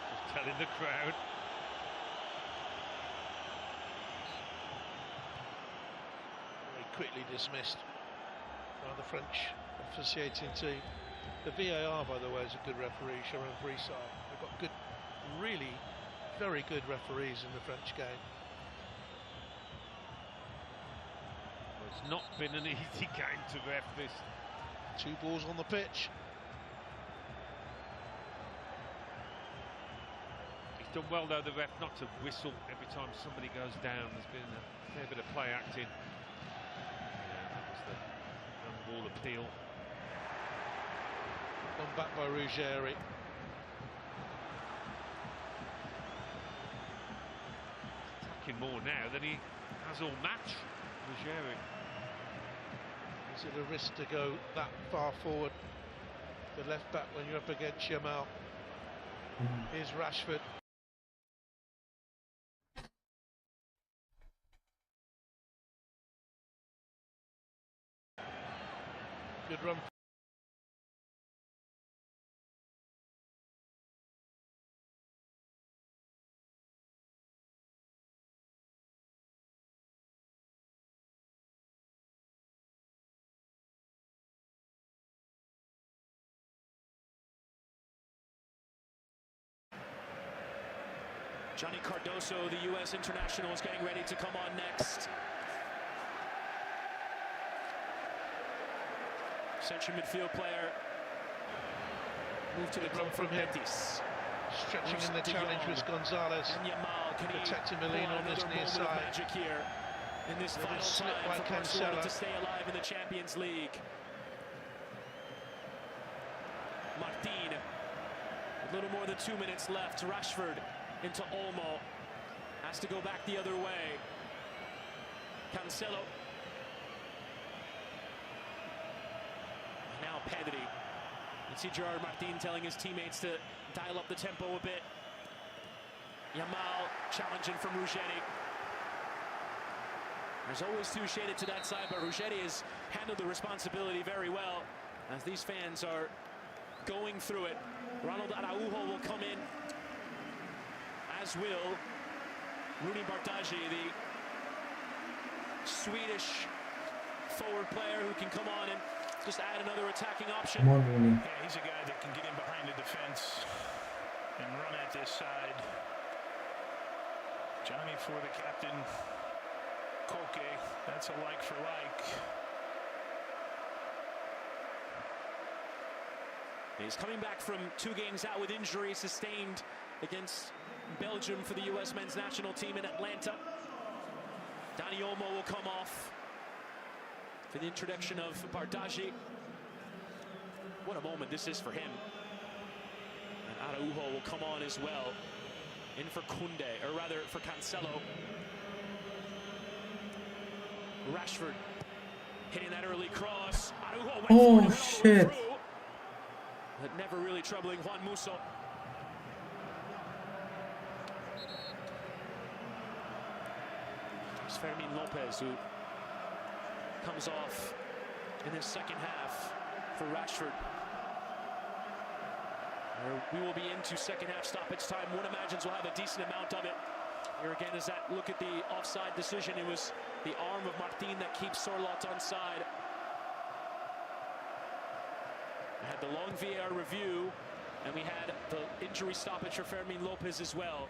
Just telling the crowd. Very quickly dismissed by the French officiating team. The VAR, by the way, is a good referee, Sharon Brisard. They've got good, really very good referees in the French game. It's not been an easy game to ref this. 2 balls on the pitch. He's done well though, the ref, not to whistle every time somebody goes down. There's been a fair bit of play acting. Yeah, that was the ball appeal. Gone back by Ruggeri. Attacking more now than he has all match, Ruggeri. Is it a risk to go that far forward? The left back when you're up against Yamal. Here's Rashford. Good run. Johnny Cardoso, the U.S. international, is getting ready to come on next. Central midfield player. Move to the club from Betis. Stretching in the challenge with Gonzalez. And Yamal, can protecting Molina on this near side. Magic here in this final time for Barcelona to stay alive in the Champions League. Martin, a little more than 2 minutes left. Rashford into Olmo. Has to go back the other way. Cancelo. Now Pedri. You see Gerard Martin telling his teammates to dial up the tempo a bit. Yamal challenging from Ruggeri. There's always two shaded to that side, but Ruggeri has handled the responsibility very well as these fans are going through it. Ronald Araujo will come in, as will Rooney Bardaji, the Swedish forward player who can come on and just add another attacking option. Come on, Rooney. Yeah, he's a guy that can get in behind the defense and run at this side. Johnny for the captain. Koke, that's a like for like. He's coming back from 2 games out with injury sustained against Belgium for the U.S. men's national team in Atlanta. Dani Olmo will come off for the introduction of Bardaji. What a moment this is for him. And Araujo will come on as well. In for Koundé, or rather for Cancelo. Rashford hitting that early cross. Araujo went shit. But never really troubling Juan Musso. It's Fermin Lopez who comes off in the second half for Rashford. We will be into second half stoppage time. One imagines we'll have a decent amount of it. Here again is that look at the offside decision. It was the arm of Martin that keeps Sorloth onside. We had the long VAR review, and we had the injury stoppage for Fermin Lopez as well.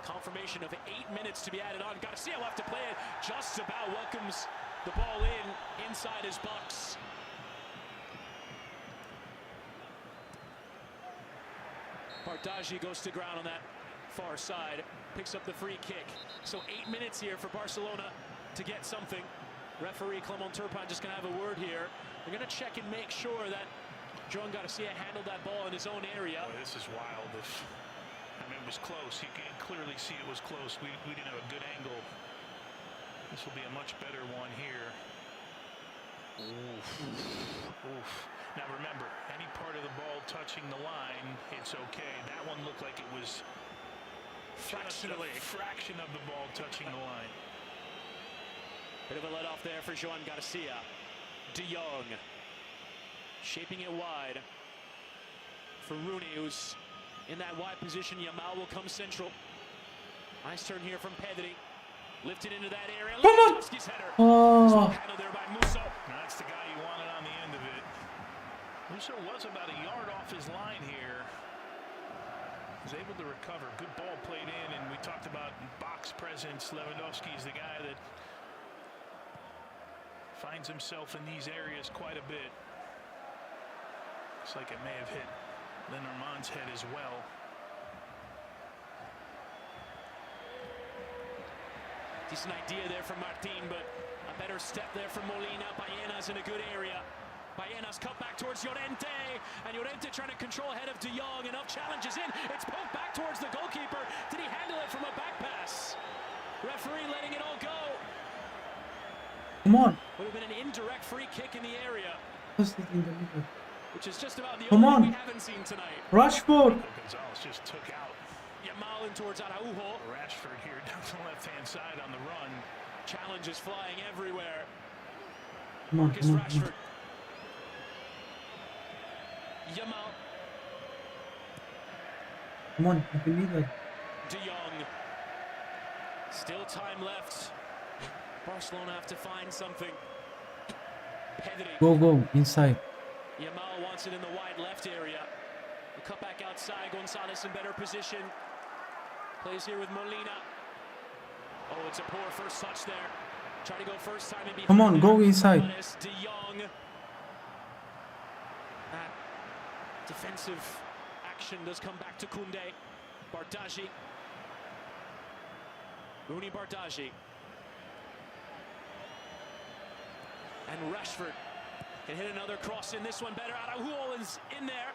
Confirmation of 8 minutes to be added on. Garcia will have to play it. Just about welcomes the ball inside his box. Bardaji goes to ground on that far side. Picks up the free kick. So 8 minutes here for Barcelona to get something. Referee Clement Turpin just going to have a word here. They're going to check and make sure that Joan Garcia handled that ball in his own area. Boy, this is wild. I mean, it was close. You can clearly see it was close. We didn't have a good angle. This will be a much better one here. Oof. Oof. Now remember, any part of the ball touching the line, it's okay. That one looked like it was fractionally a fraction of the ball touching the line. Bit of a let off there for Joan Garcia. De Jong shaping it wide for Rooney, who's in that wide position. Yamal will come central. Nice turn here from Pedri. Lifted into that area. Lewandowski's header. Handled there by Musso. That's the guy you wanted on the end of it. Musso was about a yard off his line here. Was able to recover. Good ball played in, and we talked about box presence. Lewandowski is the guy that finds himself in these areas quite a bit. Looks like it may have hit Lenormand's head as well. Decent idea there from Martin, but a better step there from Molina. Baena's in a good area. Baena's cut back towards Llorente, and Llorente trying to control ahead of De Jong. Enough challenges in. It's poked back towards the goalkeeper. Did he handle it from a back pass? Referee letting it all go. Come on. Would have been an indirect free kick in the area. Which is just about the Come only on. we haven't seen tonight. Rashford. Gonzalez just took out Yamal in towards Araujo. Rashford here down the left-hand side on the run. Challenges flying everywhere. Come on, Marcus come on, Rashford. Yamal. Come on, you can lead that. De Jong. Still time left. Barcelona have to find something. Pedri. Go, inside. Yamal wants it in the wide left area. The cut back outside. Gonzalez in better position. Plays here with Molina. Oh, it's a poor first touch there. Try to go first time in behind. Come on, go inside. De Jong. That defensive action does come back to Koundé. Bardaji. Rooney Bardaji. And Rashford can hit another cross in this one better. Araujo is in there.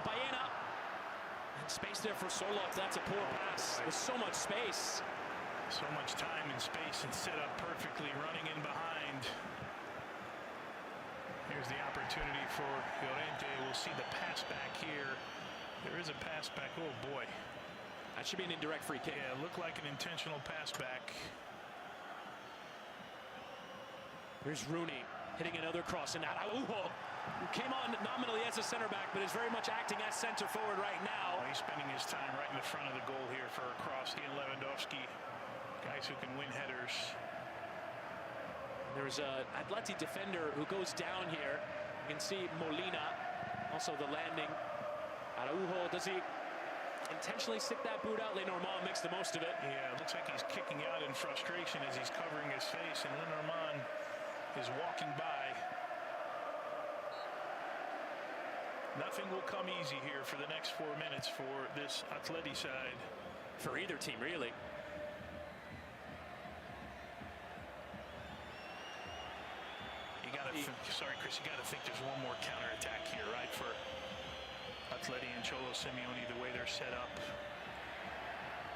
Baena. And space there for Sorloth. That's a poor pass with so much space. So much time and space and set up perfectly, running in behind. Here's the opportunity for Llorente. We'll see the pass back here. There is a pass back. Oh boy. That should be an indirect free kick. Yeah, it looked like an intentional pass back. Here's Rooney hitting another cross, and Araujo, who came on nominally as a center back, but is very much acting as center forward right now. Well, he's spending his time right in the front of the goal here for a cross. He and Lewandowski, guys who can win headers. There's an Atleti defender who goes down here. You can see Molina, also the landing. Araujo, does he intentionally stick that boot out? Lenormand makes the most of it. Yeah, it looks like he's kicking out in frustration as he's covering his face, and Lenormand is walking by. Nothing will come easy here for the next 4 minutes for this Atleti side. For either team, really. You gotta sorry, Chris, you gotta think there's one more counterattack here, right? For Atleti and Cholo Simeone, the way they're set up.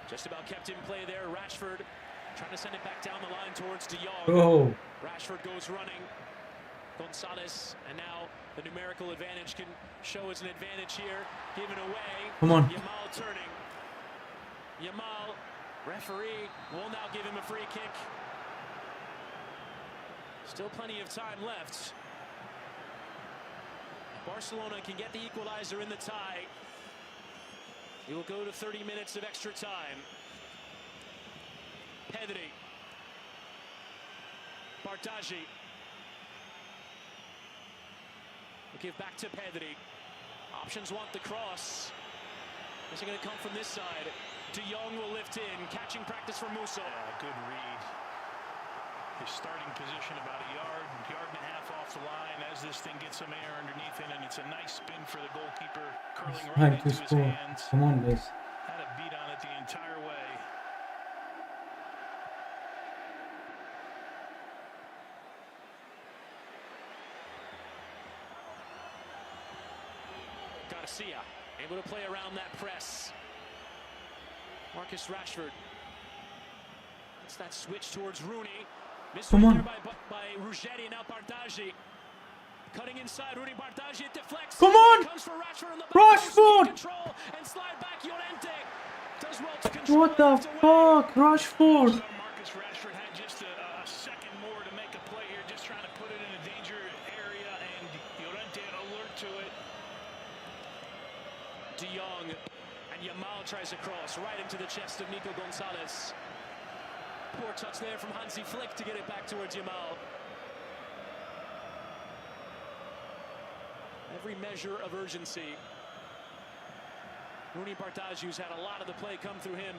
Just about kept in play there. Rashford trying to send it back down the line towards De Jong. Oh. Rashford goes running. Gonzalez, and now the numerical advantage can show as an advantage here. Given away. Come on. Yamal turning. Yamal, referee, will now give him a free kick. Still plenty of time left. Barcelona can get the equalizer in the tie. It will go to 30 minutes of extra time. Pedri. Bardaji. We'll give back to Pedri. Options want the cross. Is it going to come from this side? De Jong will lift in. Catching practice from Musso. Yeah, good read. His starting position about a yard and a half off the line as this thing gets some air underneath it, and it's a nice spin for the goalkeeper, curling right into his hands. Come on, guys. Had a beat on it the entire way. Garcia able to play around that press. Marcus Rashford. It's that switch towards Rooney. Come on. By Ruggeri, now Bardaji. Cutting inside, Rooney Bardaji, it deflects. Come on! Comes for Rashford on the Rashford! Control and slide back. Llorente does well to control. What the fuck, Rashford? Marcus Rashford had just a second more to make a play here, just trying to put it in a danger area, and Llorente alert to it. De Jong and Yamal tries a cross right into the chest of Nico Gonzalez. Poor touch there from Hansi Flick to get it back towards Yamal. Every measure of urgency. Rooney Bardaji, who's had a lot of the play come through him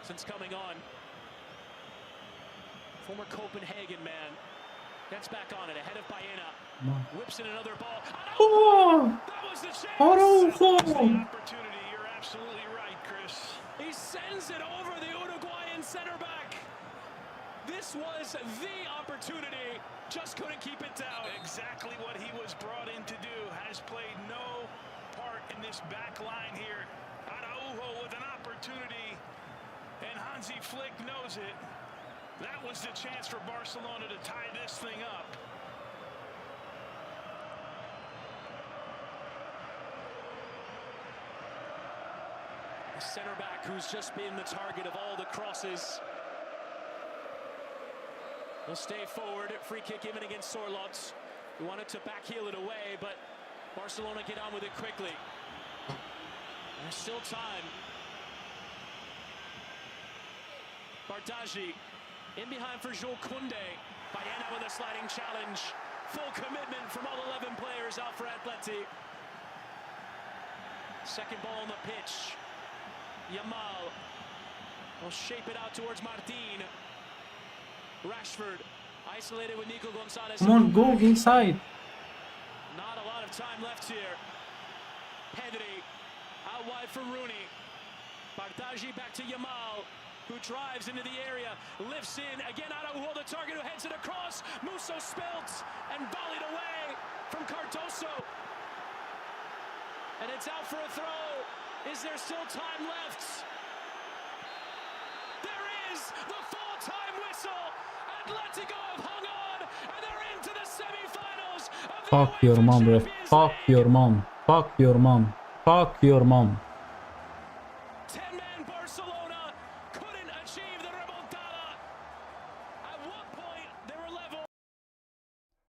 since coming on. Former Copenhagen man. Gets back on it, ahead of Baena. Whips in another ball. Oh! That was the chance! Araujo! That's the opportunity. You're absolutely right, Chris. He sends it over the Uruguayan center back. This was the opportunity, just couldn't keep it down. Exactly what he was brought in to do. Has played no part in this back line here. Araujo with an opportunity, and Hansi Flick knows it. That was the chance for Barcelona to tie this thing up. The center back who's just been the target of all the crosses. Will stay forward. Free kick given against Sorloth. We wanted to backheel it away, but Barcelona get on with it quickly. There's still time. Bardaji in behind for Jules Koundé. Baena with a sliding challenge. full commitment from all 11 players out for Atleti. Second ball on the pitch. Yamal will shape it out towards Martin. Rashford isolated with Nico Gonzalez. Come on, go inside. Not a lot of time left here. Pedri out wide for Rooney. Bardaji back to Yamal, who drives into the area, lifts in, again Araujo, the target, who heads it across. Musso spilt and volleyed away from Cardoso. And it's out for a throw. Is there still time left? There is the full-time whistle. Atletico have hung on, and they're into the semi-finals of the Fuck your mom, bro. Fuck your mom. Fuck your mom. Fuck your mom. 10-man Barcelona couldn't achieve the remontada. At what point